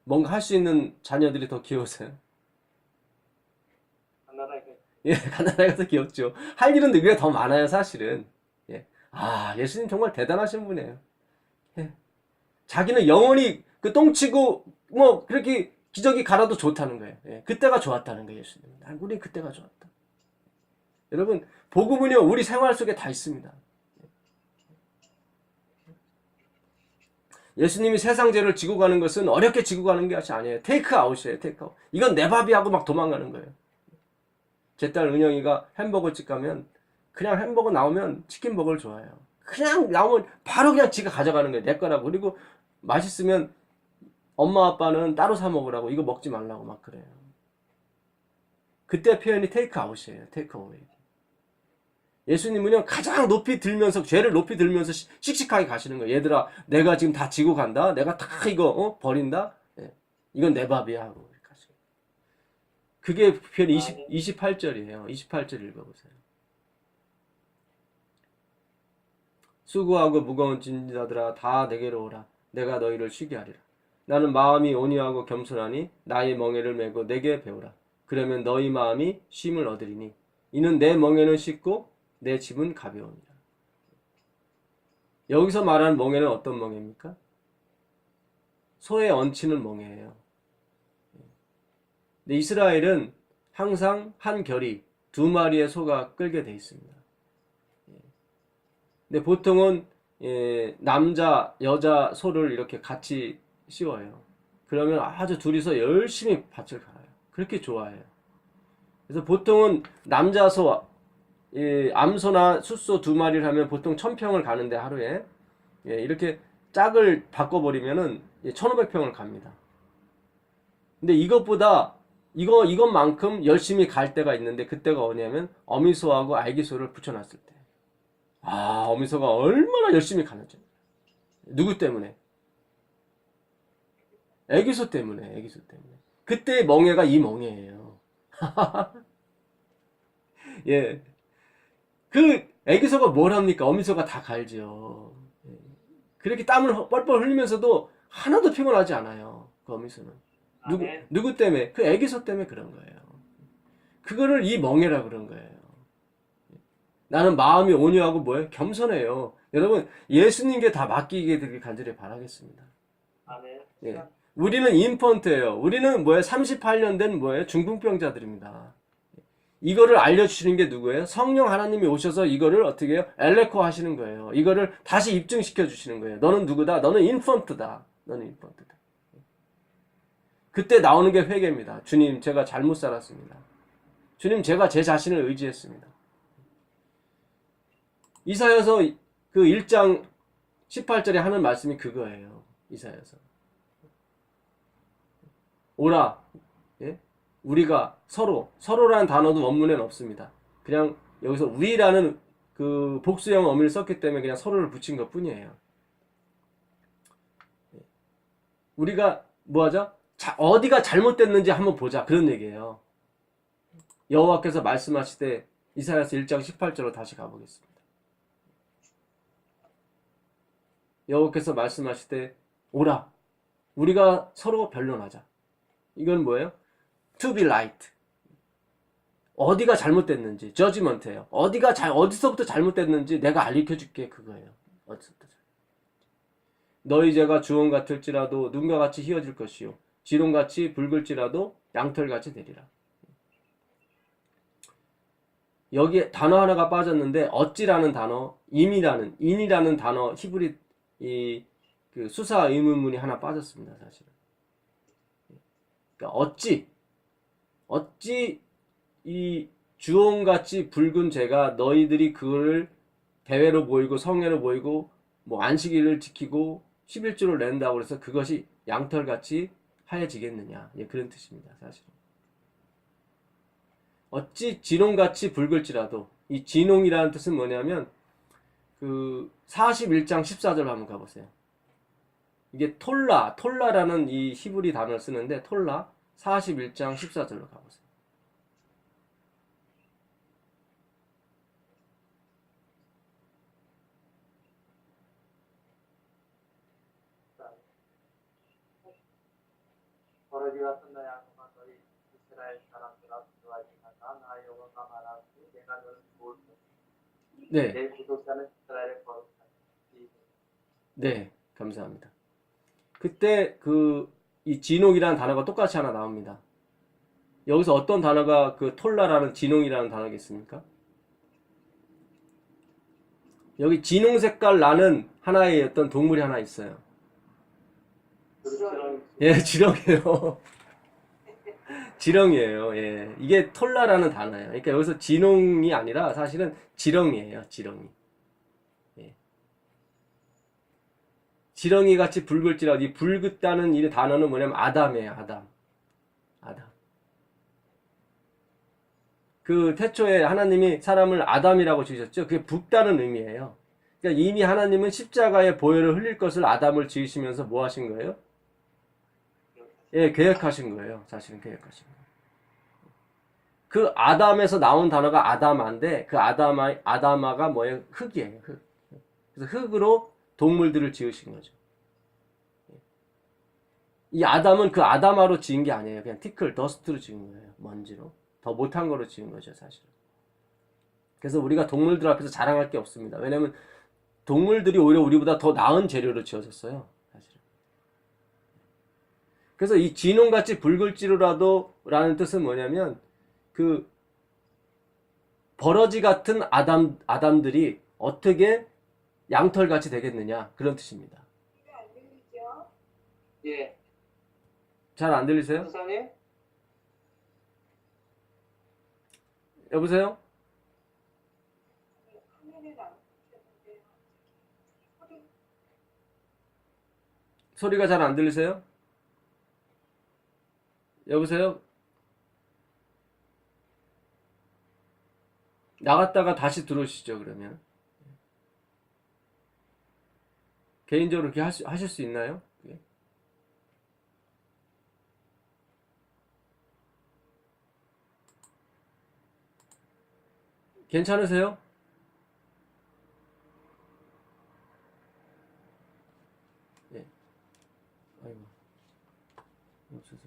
뭔가 할 수 있는 자녀들이 더 귀여우세요? 가난하게 더 귀엽죠. 할 일은 우리가 더 많아요, 사실은. 예수님 정말 대단하신 분이에요. 자기는 영원히 그 똥치고 뭐 그렇게 기저귀 갈아도 좋다는 거예요. 그때가 좋았다는 거예요, 예수님. 우리 그때가 좋았다. 여러분, 복음은요, 우리 생활 속에 다 있습니다. 예수님이 세상 죄를 지고 가는 것은 어렵게 지고 가는 것이 아니에요. 테이크 아웃이에요, 테이크 아웃. 이건 내 밥이 하고 막 도망가는 거예요. 제 딸 은영이가 햄버거집 가면 그냥 햄버거 나오면 치킨버거를 좋아해요. 그냥 나오면 바로 그냥 지가 가져가는 거예요. 내 거라고. 그리고 맛있으면 엄마 아빠는 따로 사 먹으라고 이거 먹지 말라고 막 그래요. 그때 표현이 테이크 아웃이에요. 테이크 어웨이. 예수님은요 가장 높이 들면서 죄를 높이 들면서 씩씩하게 가시는 거예요. 얘들아 내가 지금 다 지고 간다. 내가 다 이거 버린다. 이건 내 밥이야 하고 가시고. 그게 표현 28절이에요. 28절 읽어보세요. 수고하고 무거운 짐자들아 다 내게로 오라. 내가 너희를 쉬게 하리라. 나는 마음이 온유하고 겸손하니 나의 멍에를 메고 내게 배우라. 그러면 너희 마음이 쉼을 얻으리니 이는 내 멍에는 쉽고 내 짐은 가벼우니라. 여기서 말하는 멍에는 어떤 멍에입니까? 소에 얹히는 멍에예요. 근데 이스라엘은 항상 한 결이 두 마리의 소가 끌게 돼 있습니다. 근데 보통은 남자, 여자 소를 이렇게 같이 씌워요. 그러면 아주 둘이서 열심히 밭을 갈아요. 그렇게 좋아해요. 그래서 보통은 남자 소, 암소나 숫소 두 마리를 하면 보통 1000평을 가는데 하루에 이렇게 짝을 바꿔버리면은 1500평을 갑니다. 근데 이것만큼 열심히 갈 때가 있는데 그때가 어디냐면 어미소하고 알기소를 붙여놨을 때. 아, 어미소가 얼마나 열심히 가는지. 누구 때문에? 애기소 때문에. 그때 멍해가 이 멍해예요. 예. 그 애기소가 뭘 합니까? 어미소가 다 갈죠. 그렇게 땀을 뻘뻘 흘리면서도 하나도 피곤하지 않아요. 그 어미소는. 누구 때문에? 그 애기소 때문에 그런 거예요. 그거를 이 멍해라 그런 거예요. 나는 마음이 온유하고 뭐예요? 겸손해요. 여러분, 예수님께 다 맡기게 되길 간절히 바라겠습니다. 아멘. 예. 우리는 인펀트예요. 우리는 뭐예요? 38년 된 뭐예요? 중풍병자들입니다. 이거를 알려주시는 게 누구예요? 성령 하나님이 오셔서 이거를 어떻게 해요? 엘레코 하시는 거예요. 이거를 다시 입증시켜 주시는 거예요. 너는 누구다? 너는 인펀트다. 너는 인펀트다. 그때 나오는 게 회개입니다. 주님, 제가 잘못 살았습니다. 주님, 제가 제 자신을 의지했습니다. 이사야서 그 1장 18절에 하는 말씀이 그거예요. 이사야서. 오라. 예? 우리가 서로라는 단어도 원문에는 없습니다. 그냥 여기서 우리라는 그 복수형 어미를 썼기 때문에 그냥 서로를 붙인 것 뿐이에요. 우리가 뭐하죠? 어디가 잘못됐는지 한번 보자. 그런 얘기예요. 여호와께서 말씀하실 때 이사야서 1장 18절로 다시 가보겠습니다. 여호와께서 말씀하실 때 오라. 우리가 서로 변론하자. 이건 뭐예요? To be right. 어디가 잘못됐는지 judgment예요. 어디서부터 잘못됐는지 내가 알려줄게. 그거예요. 어디서부터. 너희 죄가 주홍 같을지라도 눈과 같이 희어질 것이요 지롱같이 붉을지라도 양털같이 되리라. 여기에 단어 하나가 빠졌는데 어찌라는 단어, 인이라는 단어 히브리 그 수사 의문문이 하나 빠졌습니다. 사실은. 그러니까 어찌 이 주홍같이 붉은 죄가 너희들이 그거를 대회로 보이고 성회로 보이고 뭐 안식일을 지키고 11조를 낸다고 해서 그것이 양털같이 하얘지겠느냐. 예, 그런 뜻입니다. 사실은. 어찌 진홍같이 붉을지라도 이 진홍이라는 뜻은 뭐냐면 그 41장 14절 한번 가보세요. 이게 톨라라는 이 히브리 단어를 쓰는데 톨라 41장 14절로 가보세요. 버러지가 끝나야 하고만 너희 이스라엘 사람들아 두려워하지 말라. 나 여호와가 말하고 내가 너를 도울 것이다. 네. 내 구속자는 이스라엘의 거룩하니. 네, 감사합니다. 그때 이 진홍이라는 단어가 똑같이 하나 나옵니다. 여기서 어떤 단어가 그 톨라라는 진홍이라는 단어겠습니까? 여기 진홍 색깔 나는 하나의 어떤 동물이 하나 있어요. 예, 지렁이에요. 지렁이에요. 예, 이게 톨라라는 단어예요. 그러니까 여기서 진홍이 아니라 사실은 지렁이에요. 지렁이. 예. 지렁이 같이 붉을지라도 이 붉다는 이 단어는 뭐냐면 아담이에요. 아담. 그 태초에 하나님이 사람을 아담이라고 지으셨죠. 그게 붉다는 의미예요. 그러니까 이미 하나님은 십자가의 보혈을 흘릴 것을 아담을 지으시면서 뭐 하신 거예요? 예, 계획하신 거예요. 사실은 계획하신 거예요. 그 아담에서 나온 단어가 아담아인데 그 아담아가 뭐예요? 흙이에요. 흙. 그래서 흙으로 동물들을 지으신 거죠. 이 아담은 그 아담아로 지은 게 아니에요. 그냥 더스트로 지은 거예요. 먼지로. 더 못한 거로 지은 거죠, 사실은. 그래서 우리가 동물들 앞에서 자랑할 게 없습니다. 왜냐면 동물들이 오히려 우리보다 더 나은 재료로 지어졌어요. 사실은. 그래서 이 진홍같이 붉을지라도 라는 뜻은 뭐냐면 그 버러지 같은 아담들이 어떻게 양털같이 되겠느냐 그런 뜻입니다. 안 들리죠? 예. 잘 안 들리세요? 목사님? 여보세요? 화면에는 안 보이는데요. 소리가 잘 안 들리세요? 여보세요? 나갔다가 다시 들어오시죠, 그러면. 개인적으로 그렇게 하실 수 있나요? 예. 괜찮으세요? 예. 아이고. 없어서.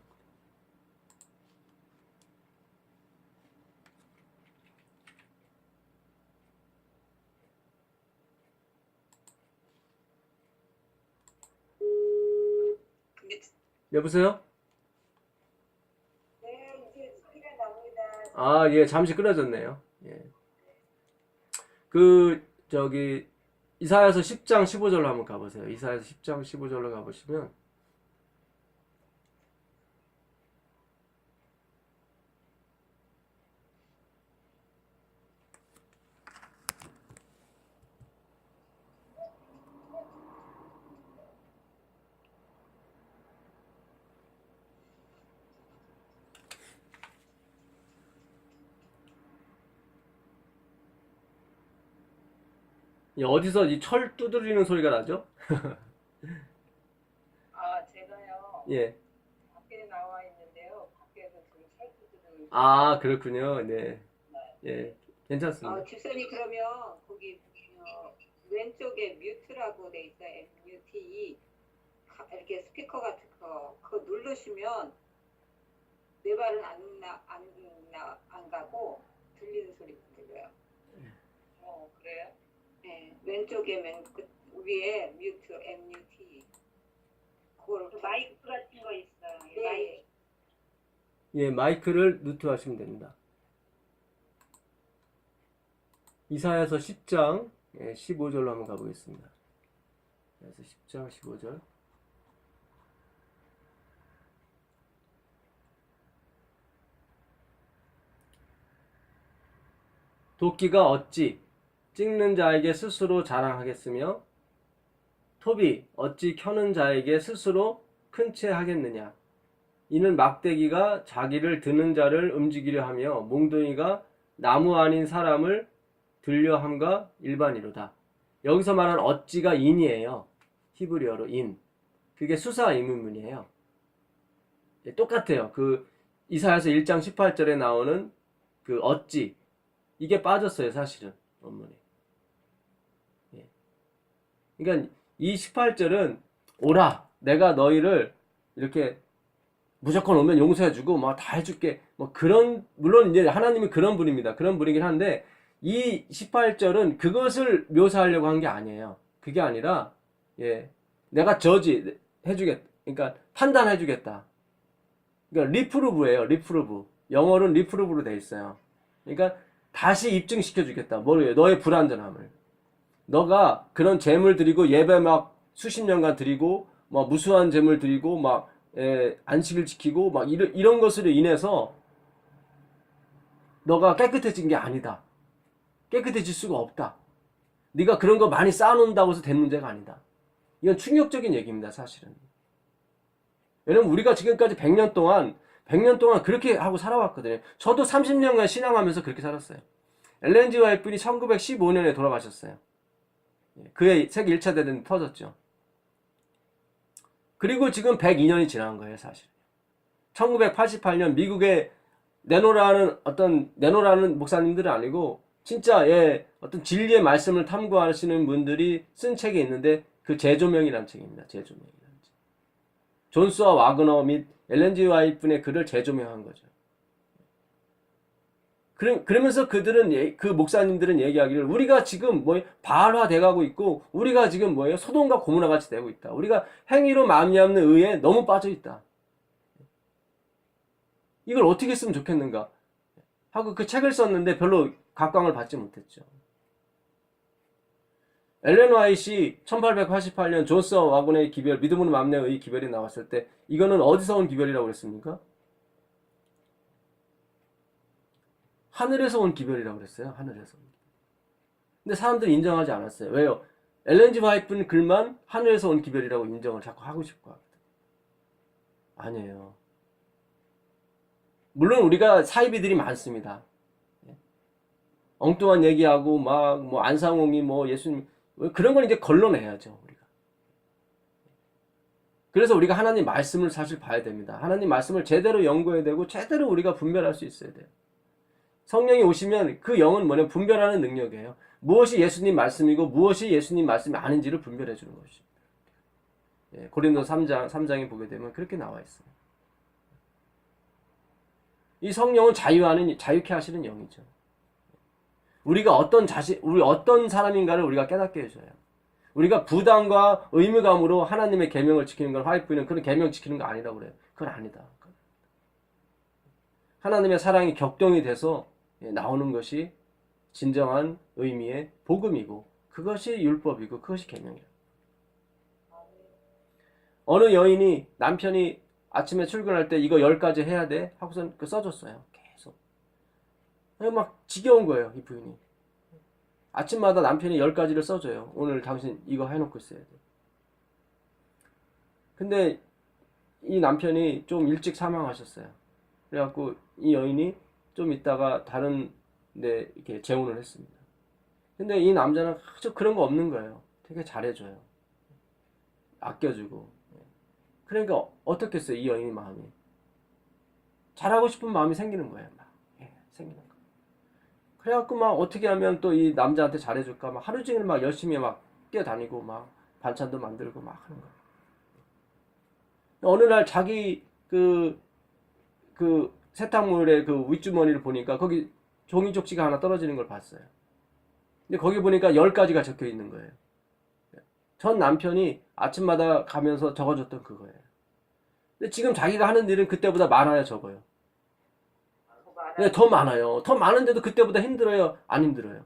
근데 여보세요? 네, 이제 소리가 납니다. 아, 예, 잠시 끊어졌네요. 예. 저기, 이사야서 10장 15절로 한번 가보세요. 이사야서 10장 15절로 가보시면, 어디서 이 철 두드리는 소리가 나죠? 아, 제가요. 예. 밖에 나와 있는데요. 밖에서 지금 살펴드는. 아, 그렇군요. 네. 예. 괜찮습니다. 집사님 그러면 거기 왼쪽에 뮤트라고 돼 있어요. MUTE. 이렇게 스피커 같은 거 그거 누르시면 내 발은 안 가고 들리는 소리가 들려요. 그래요? 네, 왼쪽에 맨 끝 위에 뮤트 MUT. 그걸 마이크 같은 거 있어요. 네. 예, 마이크를 누트하시면 됩니다. 이사야서 10장 15절로 한번 가보겠습니다. 이사야서 10장 15절. 도끼가 어찌 찍는 자에게 스스로 자랑하겠으며 톱이 어찌 켜는 자에게 스스로 큰 채 하겠느냐. 이는 막대기가 자기를 드는 자를 움직이려 하며 몽둥이가 나무 아닌 사람을 들려 함과 일반이로다. 여기서 말한 어찌가 인이에요. 히브리어로 인. 그게 수사 의문문이에요. 똑같아요. 그 이사야서 1장 18절에 나오는 그 어찌 이게 빠졌어요, 사실은 원문에. 예. 그러니까 이 18절은 오라, 내가 너희를 이렇게 무조건 오면 용서해주고 막 다 해줄게. 뭐 그런 물론 이제 하나님이 그런 분입니다. 그런 분이긴 한데 이 18절은 그것을 묘사하려고 한 게 아니에요. 그게 아니라 예, 내가 저지 해주겠다. 그러니까 판단해주겠다. 그러니까 리프루브예요. 리프루브. 영어로는 리프루브로 돼 있어요. 그러니까 다시 입증시켜주겠다. 뭐예요? 너의 불완전함을. 너가 그런 재물 드리고 예배 막 수십 년간 드리고 막 무수한 재물 드리고 막 안식을 지키고 막 이런 것으로 인해서 너가 깨끗해진 게 아니다. 깨끗해질 수가 없다. 네가 그런 거 많이 쌓아놓는다고 해서 된 문제가 아니다. 이건 충격적인 얘기입니다, 사실은. 왜냐면 우리가 지금까지 100년 동안 그렇게 하고 살아왔거든요. 저도 30년간 신앙하면서 그렇게 살았어요. 엘렌 지 화이트분이 1915년에 돌아가셨어요. 그의 세계 1차 대전이 터졌죠. 그리고 지금 102년이 지난 거예요, 사실. 1988년 미국에 내노라는 목사님들은 아니고 진짜 어떤 진리의 말씀을 탐구하시는 분들이 쓴 책이 있는데 그 재조명이라는 책입니다. 재조명이라는 책. 존스와 와그너 및 엘렌 지 화이트분의 글을 재조명한 거죠. 그러면서 그들은 그 목사님들은 얘기하기를 우리가 지금 바알화 돼가고 있고 우리가 지금 소돔과 고모라 같이 되고 있다. 우리가 행위로 말미암는 의에 너무 빠져 있다. 이걸 어떻게 쓰면 좋겠는가 하고 그 책을 썼는데 별로 각광을 받지 못했죠. 엘렌 화이트이 1888년 존스 와곤의 기별, 믿음으로 만나의 기별이 나왔을 때 이거는 어디서 온 기별이라고 그랬습니까? 하늘에서 온 기별이라고 그랬어요. 하늘에서 온. 근데 사람들이 인정하지 않았어요. 왜요? 엘렌 G 화이트는 글만 하늘에서 온 기별이라고 인정을 자꾸 하고 싶고 하거든. 아니에요. 물론 우리가 사이비들이 많습니다. 엉뚱한 얘기하고 막 뭐 안상홍이 뭐 예수님 그런 건 이제 걸러내야죠, 우리가. 그래서 우리가 하나님 말씀을 사실 봐야 됩니다. 하나님 말씀을 제대로 연구해야 되고 제대로 우리가 분별할 수 있어야 돼요. 성령이 오시면 그 영은 뭐냐? 분별하는 능력이에요. 무엇이 예수님 말씀이고 무엇이 예수님 말씀이 아닌지를 분별해 주는 것입니다. 예, 고린도 3장에 보게 되면 그렇게 나와 있어요. 이 성령은 자유케 하시는 영이죠. 우리가 우리 어떤 사람인가를 우리가 깨닫게 해줘요. 우리가 부담과 의무감으로 하나님의 계명을 지키는 걸 화이트는 그런 계명 지키는 거 아니라고 그래요. 그건 아니다. 하나님의 사랑이 격동이 돼서 나오는 것이 진정한 의미의 복음이고 그것이 율법이고 그것이 계명이에요. 어느 여인이 남편이 아침에 출근할 때 이거 10가지 해야 돼 하고선 써줬어요. 계속. 막 지겨운 거예요, 이 부인이. 아침마다 남편이 10가지를 써줘요. 오늘 당신 이거 해놓고 있어야 돼. 근데 이 남편이 좀 일찍 사망하셨어요. 그래갖고 이 여인이 좀 있다가 다른 데 이렇게 재혼을 했습니다. 근데 이 남자는 아주 그런 거 없는 거예요. 되게 잘해줘요. 아껴주고. 그러니까 어떻겠어요, 이 여인의 마음이. 잘하고 싶은 마음이 생기는 거예요. 막. 생기는 거예요. 그래갖고 막 어떻게 하면 또 이 남자한테 잘해줄까 막 하루 종일 막 열심히 막 뛰어다니고 막 반찬도 만들고 막 하는 거예요. 어느 날 자기 그 세탁물의 그 윗주머니를 보니까 거기 종이 쪽지가 하나 떨어지는 걸 봤어요. 근데 거기 보니까 10가지가 적혀 있는 거예요. 전 남편이 아침마다 가면서 적어줬던 그거예요. 근데 지금 자기가 하는 일은 그때보다 많아요, 적어요? 네, 더 많아요. 더 많은데도 그때보다 힘들어요? 안 힘들어요?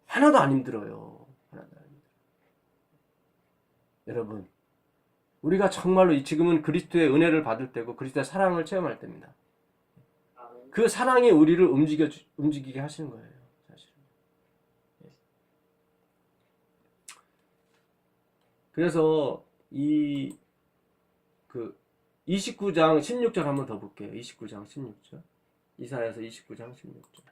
하나도 안 힘들어요. 하나도 안 힘들어요. 여러분, 우리가 정말로 지금은 그리스도의 은혜를 받을 때고 그리스도의 사랑을 체험할 때입니다. 그 사랑이 우리를 움직이게 하시는 거예요. 사실은. 그래서 29장 16절 한번 더 볼게요. 29장 16절. 이사야서 29장 16절.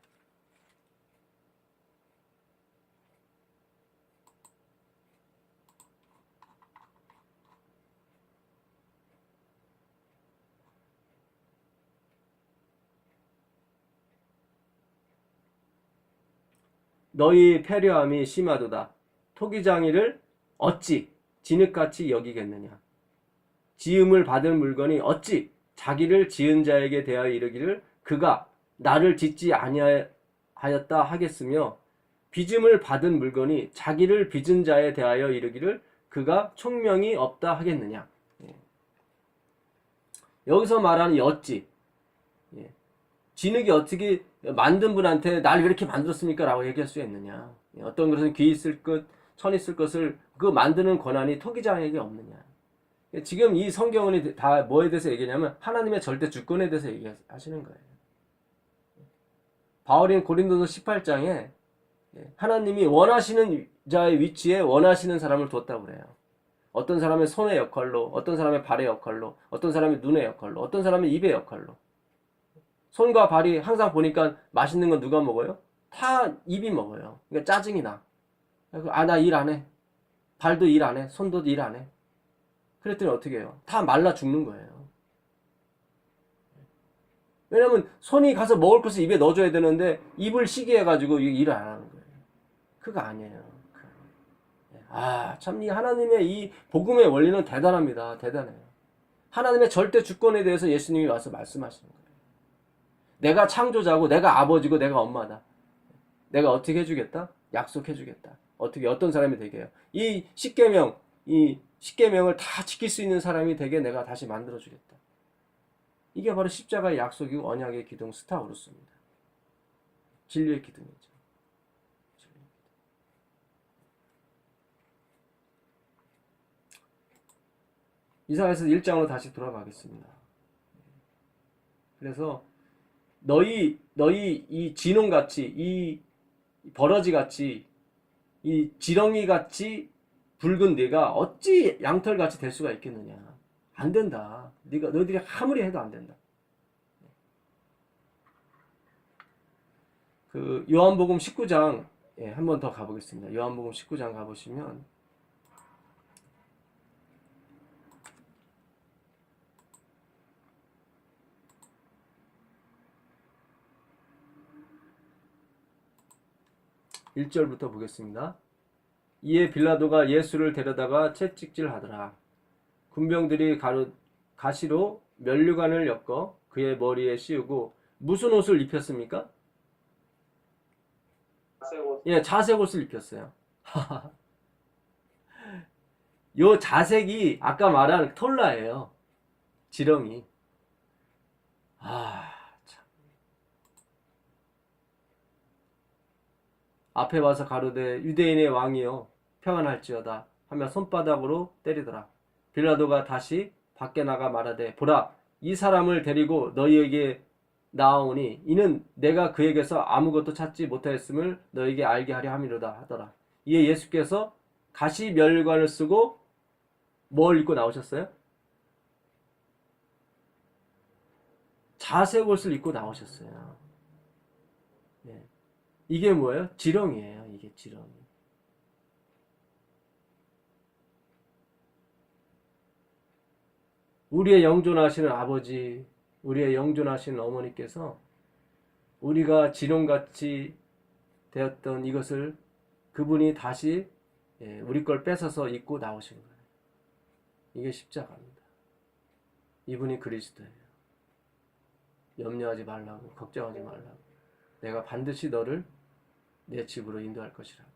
너희 패려함이 심하도다. 토기장이를 어찌 진흙같이 여기겠느냐. 지음을 받을 물건이 어찌 자기를 지은 자에게 대하여 이르기를 그가 나를 짓지 아니하였다 하겠으며 빚음을 받은 물건이 자기를 빚은 자에 대하여 이르기를 그가 총명이 없다 하겠느냐. 여기서 말하는 이 어찌, 진흙이 어떻게 만든 분한테 날 왜 이렇게 만들었습니까? 라고 얘기할 수 있느냐. 어떤 것은 귀 있을 것, 천 있을 것을 그 만드는 권한이 토기장에게 없느냐. 지금 이 성경은 다 뭐에 대해서 얘기하냐면 하나님의 절대 주권에 대해서 얘기하시는 거예요. 바울이 고린도서 18장에 하나님이 원하시는 자의 위치에 원하시는 사람을 뒀다고 그래요. 어떤 사람의 손의 역할로, 어떤 사람의 발의 역할로, 어떤 사람의 눈의 역할로, 어떤 사람의 입의 역할로. 손과 발이 항상 보니까 맛있는 건 누가 먹어요? 다 입이 먹어요. 그러니까 짜증이 나. 나 일 안 해. 발도 일 안 해. 손도 일 안 해. 그랬더니 어떻게 해요? 다 말라 죽는 거예요. 왜냐면 손이 가서 먹을 것을 입에 넣어줘야 되는데 입을 시게 해가지고 일을 안 하는 거예요. 그거 아니에요. 참 이 하나님의 이 복음의 원리는 대단합니다. 대단해요. 하나님의 절대 주권에 대해서 예수님이 와서 말씀하시는 거예요. 내가 창조자고 내가 아버지고 내가 엄마다. 내가 어떻게 해주겠다? 약속해주겠다. 어떤 사람이 되게 해요. 이 십계명을 다 지킬 수 있는 사람이 되게 내가 다시 만들어주겠다. 이게 바로 십자가의 약속이고 언약의 기둥 스타우루스입니다. 진리의 기둥이죠. 이사야서 1장으로 다시 돌아가겠습니다. 그래서 너희 이 진홍같이, 이 버러지같이, 이 지렁이같이 붉은 네가 어찌 양털같이 될 수가 있겠느냐. 안 된다. 너희들이 아무리 해도 안 된다. 그 요한복음 19장 한 번 더 가보겠습니다. 요한복음 19장 가보시면 (1절부터) 보겠습니다. 이에 빌라도가 예수를 데려다가 채찍질하더라. 군병들이 가시로 면류관을 엮어 그의 머리에 씌우고 무슨 옷을 입혔습니까? 예, 자색 옷을 입혔어요. 요 자색이 아까 말한 톨라예요. 지렁이. 참. 앞에 와서 가로되 유대인의 왕이여 평안할지어다 하며 손바닥으로 때리더라. 빌라도가 다시 밖에 나가 말하되 보라 이 사람을 데리고 너희에게 나아오니 이는 내가 그에게서 아무것도 찾지 못하였음을 너희에게 알게 하려 함이로다 하더라. 이에 예수께서 가시멸관을 쓰고 뭘 입고 나오셨어요? 자색 옷을 입고 나오셨어요. 네. 이게 뭐예요? 지렁이에요. 이게 지렁이. 우리의 영존하시는 아버지, 우리의 영존하시는 어머니께서 우리가 지렁같이 되었던 이것을 그분이 다시 우리 걸 뺏어서 입고 나오신 거예요. 이게 십자가입니다. 이분이 그리스도예요. 염려하지 말라고, 걱정하지 말라고. 내가 반드시 너를 내 집으로 인도할 것이라고.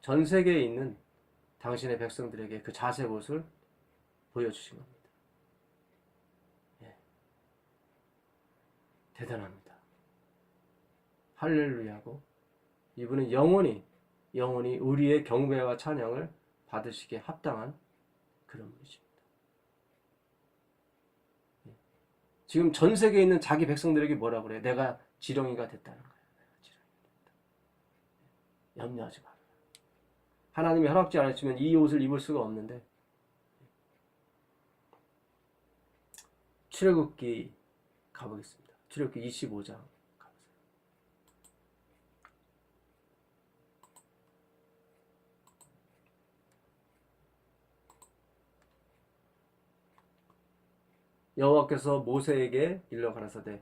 전 세계에 있는 당신의 백성들에게 그 자색 옷을 보여주신 겁니다. 예. 대단합니다. 할렐루야고 이분은 영원히 우리의 경배와 찬양을 받으시기에 합당한 그런 분이십니다. 예. 지금 전 세계에 있는 자기 백성들에게 뭐라고 그래요? 내가 지렁이가 됐다는 거예요. 염려하지 마라. 하나님이 허락지 않으시면 이 옷을 입을 수가 없는데 출애굽기 가보겠습니다. 출애굽기 25장 가보세요. 여호와께서 모세에게 일러 가라사대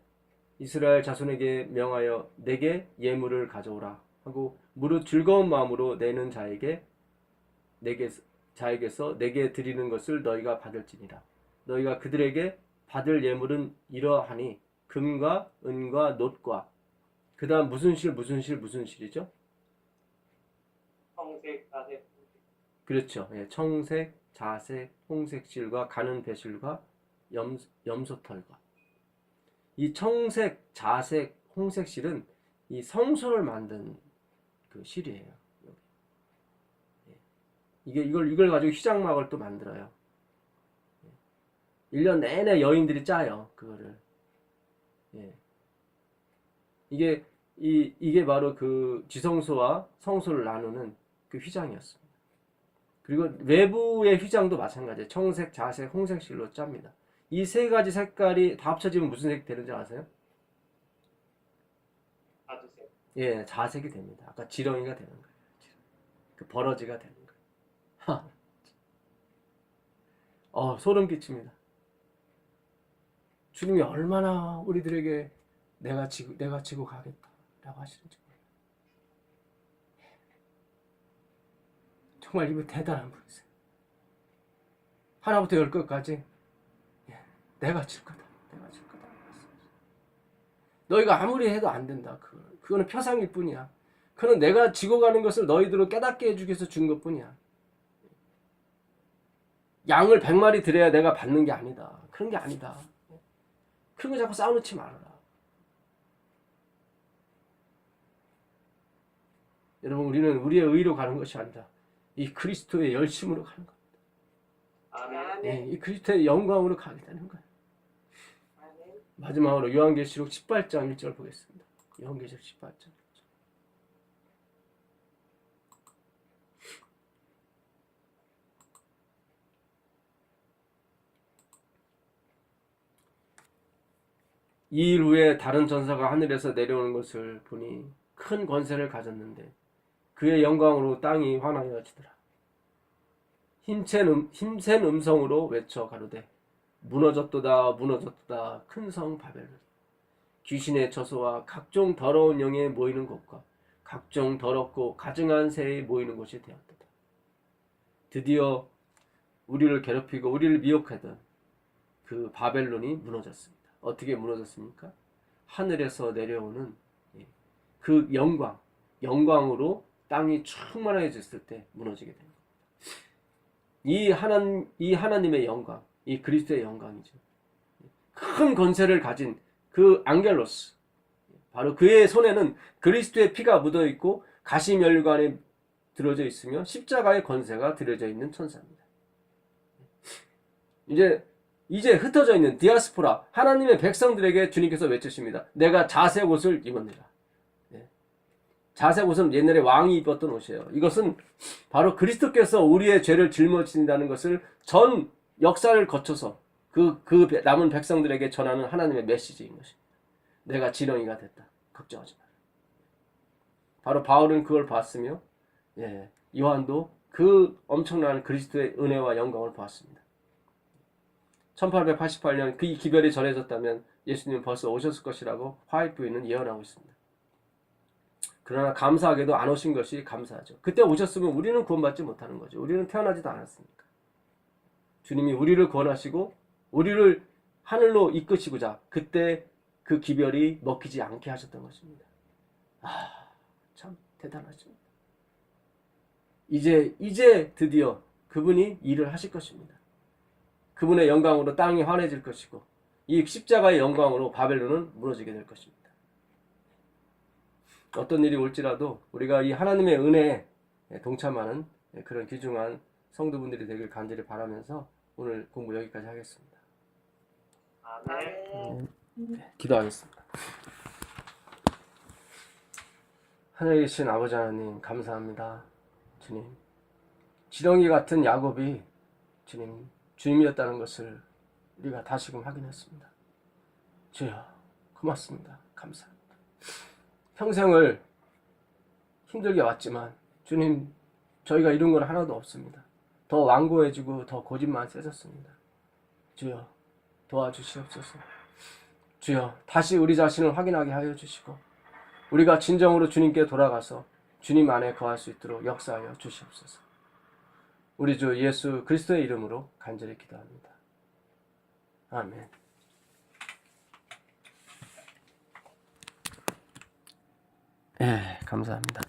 이스라엘 자손에게 명하여 내게 예물을 가져오라 하고 무릇 즐거운 마음으로 내는 자에게서 내게 드리는 것을 너희가 받을지니라. 너희가 그들에게 받을 예물은 이러하니 금과 은과 놋과 그 다음 무슨 실이죠? 청색, 자색, 홍색. 그렇죠. 예, 청색, 자색, 홍색실과 가는 배실과 염소털과 이 청색, 자색, 홍색실은 이 성소를 만든 그 실이에요. 이걸 가지고 휘장막을 또 만들어요. 1년 내내 여인들이 짜요. 그거를. 예. 이게 바로 그 지성소와 성소를 나누는 그 휘장이었습니다. 그리고 외부의 휘장도 마찬가지예요. 청색, 자색, 홍색실로 짭니다. 이 세 가지 색깔이 다 합쳐지면 무슨 색이 되는지 아세요? 자두색. 예, 자색이 됩니다. 아까 지렁이가 되는 거예요. 그 버러지가 되는 거예요. 소름 끼칩니다. 주님이 얼마나 우리들에게 내가 지고 가겠다라고 하시는지 몰라요. 정말 이분 대단한 분이세요. 하나부터 열 끝까지 내가 질 거다. 너희가 아무리 해도 안 된다. 그거는 표상일 뿐이야. 그는 내가 지고 가는 것을 너희들로 깨닫게 해주기 위해서 준 것뿐이야. 양을 100마리 드려야 내가 받는 게 아니다. 그런 게 아니다. 그런 거 자꾸 쌓아놓지 말아라. 여러분, 우리는 우리의 의로 가는 것이 아니라 이 그리스도의 열심으로 가는 겁니다. 아멘. 예, 이 그리스도의 영광으로 가게 되는 거예요. 아멘. 마지막으로 요한계시록 18장 1절 보겠습니다. 요한계시록 18장 1절. 이 일 후에 다른 전사가 하늘에서 내려오는 것을 보니 큰 권세를 가졌는데 그의 영광으로 땅이 환하여지더라. 힘센 음성으로 외쳐 가로되 무너졌도다 무너졌도다 큰 성 바벨론, 귀신의 처소와 각종 더러운 영에 모이는 곳과 각종 더럽고 가증한 새에 모이는 곳이 되었도다. 드디어 우리를 괴롭히고 우리를 미혹하던 그 바벨론이 무너졌습니다. 어떻게 무너졌습니까? 하늘에서 내려오는 그 영광으로 땅이 충만해졌을 때 무너지게 됩니다. 이 하나님의 영광, 이 그리스도의 영광이죠. 큰 권세를 가진 그 앙겔로스, 바로 그의 손에는 그리스도의 피가 묻어 있고 가시면류관에 들어져 있으며 십자가의 권세가 들어져 있는 천사입니다. 이제 흩어져 있는 디아스포라, 하나님의 백성들에게 주님께서 외치십니다. 내가 자색 옷을 입었느라. 자색 옷은 옛날에 왕이 입었던 옷이에요. 이것은 바로 그리스도께서 우리의 죄를 짊어지신다는 것을 전 역사를 거쳐서 그 남은 백성들에게 전하는 하나님의 메시지인 것입니다. 내가 지렁이가 됐다. 걱정하지 마라. 바로 바울은 그걸 봤으며, 요한도 그 엄청난 그리스도의 은혜와 영광을 보았습니다. 1888년 그 기별이 전해졌다면 예수님은 벌써 오셨을 것이라고 화이트 부인은 예언하고 있습니다. 그러나 감사하게도 안 오신 것이 감사하죠. 그때 오셨으면 우리는 구원받지 못하는 거죠. 우리는 태어나지도 않았으니까. 주님이 우리를 구원하시고 우리를 하늘로 이끄시고자 그때 그 기별이 먹히지 않게 하셨던 것입니다. 참 대단하십니다. 이제 드디어 그분이 일을 하실 것입니다. 그분의 영광으로 땅이 환해질 것이고 이 십자가의 영광으로 바벨론은 무너지게 될 것입니다. 어떤 일이 올지라도 우리가 이 하나님의 은혜에 동참하는 그런 귀중한 성도분들이 되길 간절히 바라면서 오늘 공부 여기까지 하겠습니다. 아멘. 기도하겠습니다. 하늘에 계신 아버지 하나님 감사합니다. 주님, 지렁이 같은 야곱이 주님이었다는 것을 우리가 다시금 확인했습니다. 주여 고맙습니다. 감사합니다. 평생을 힘들게 왔지만 주님, 저희가 이룬 건 하나도 없습니다. 더 완고해지고 더 고집만 세졌습니다. 주여 도와주시옵소서. 주여 다시 우리 자신을 확인하게 하여 주시고 우리가 진정으로 주님께 돌아가서 주님 안에 거할 수 있도록 역사하여 주시옵소서. 우리 주 예수 그리스도의 이름으로 간절히 기도합니다. 아멘. 감사합니다.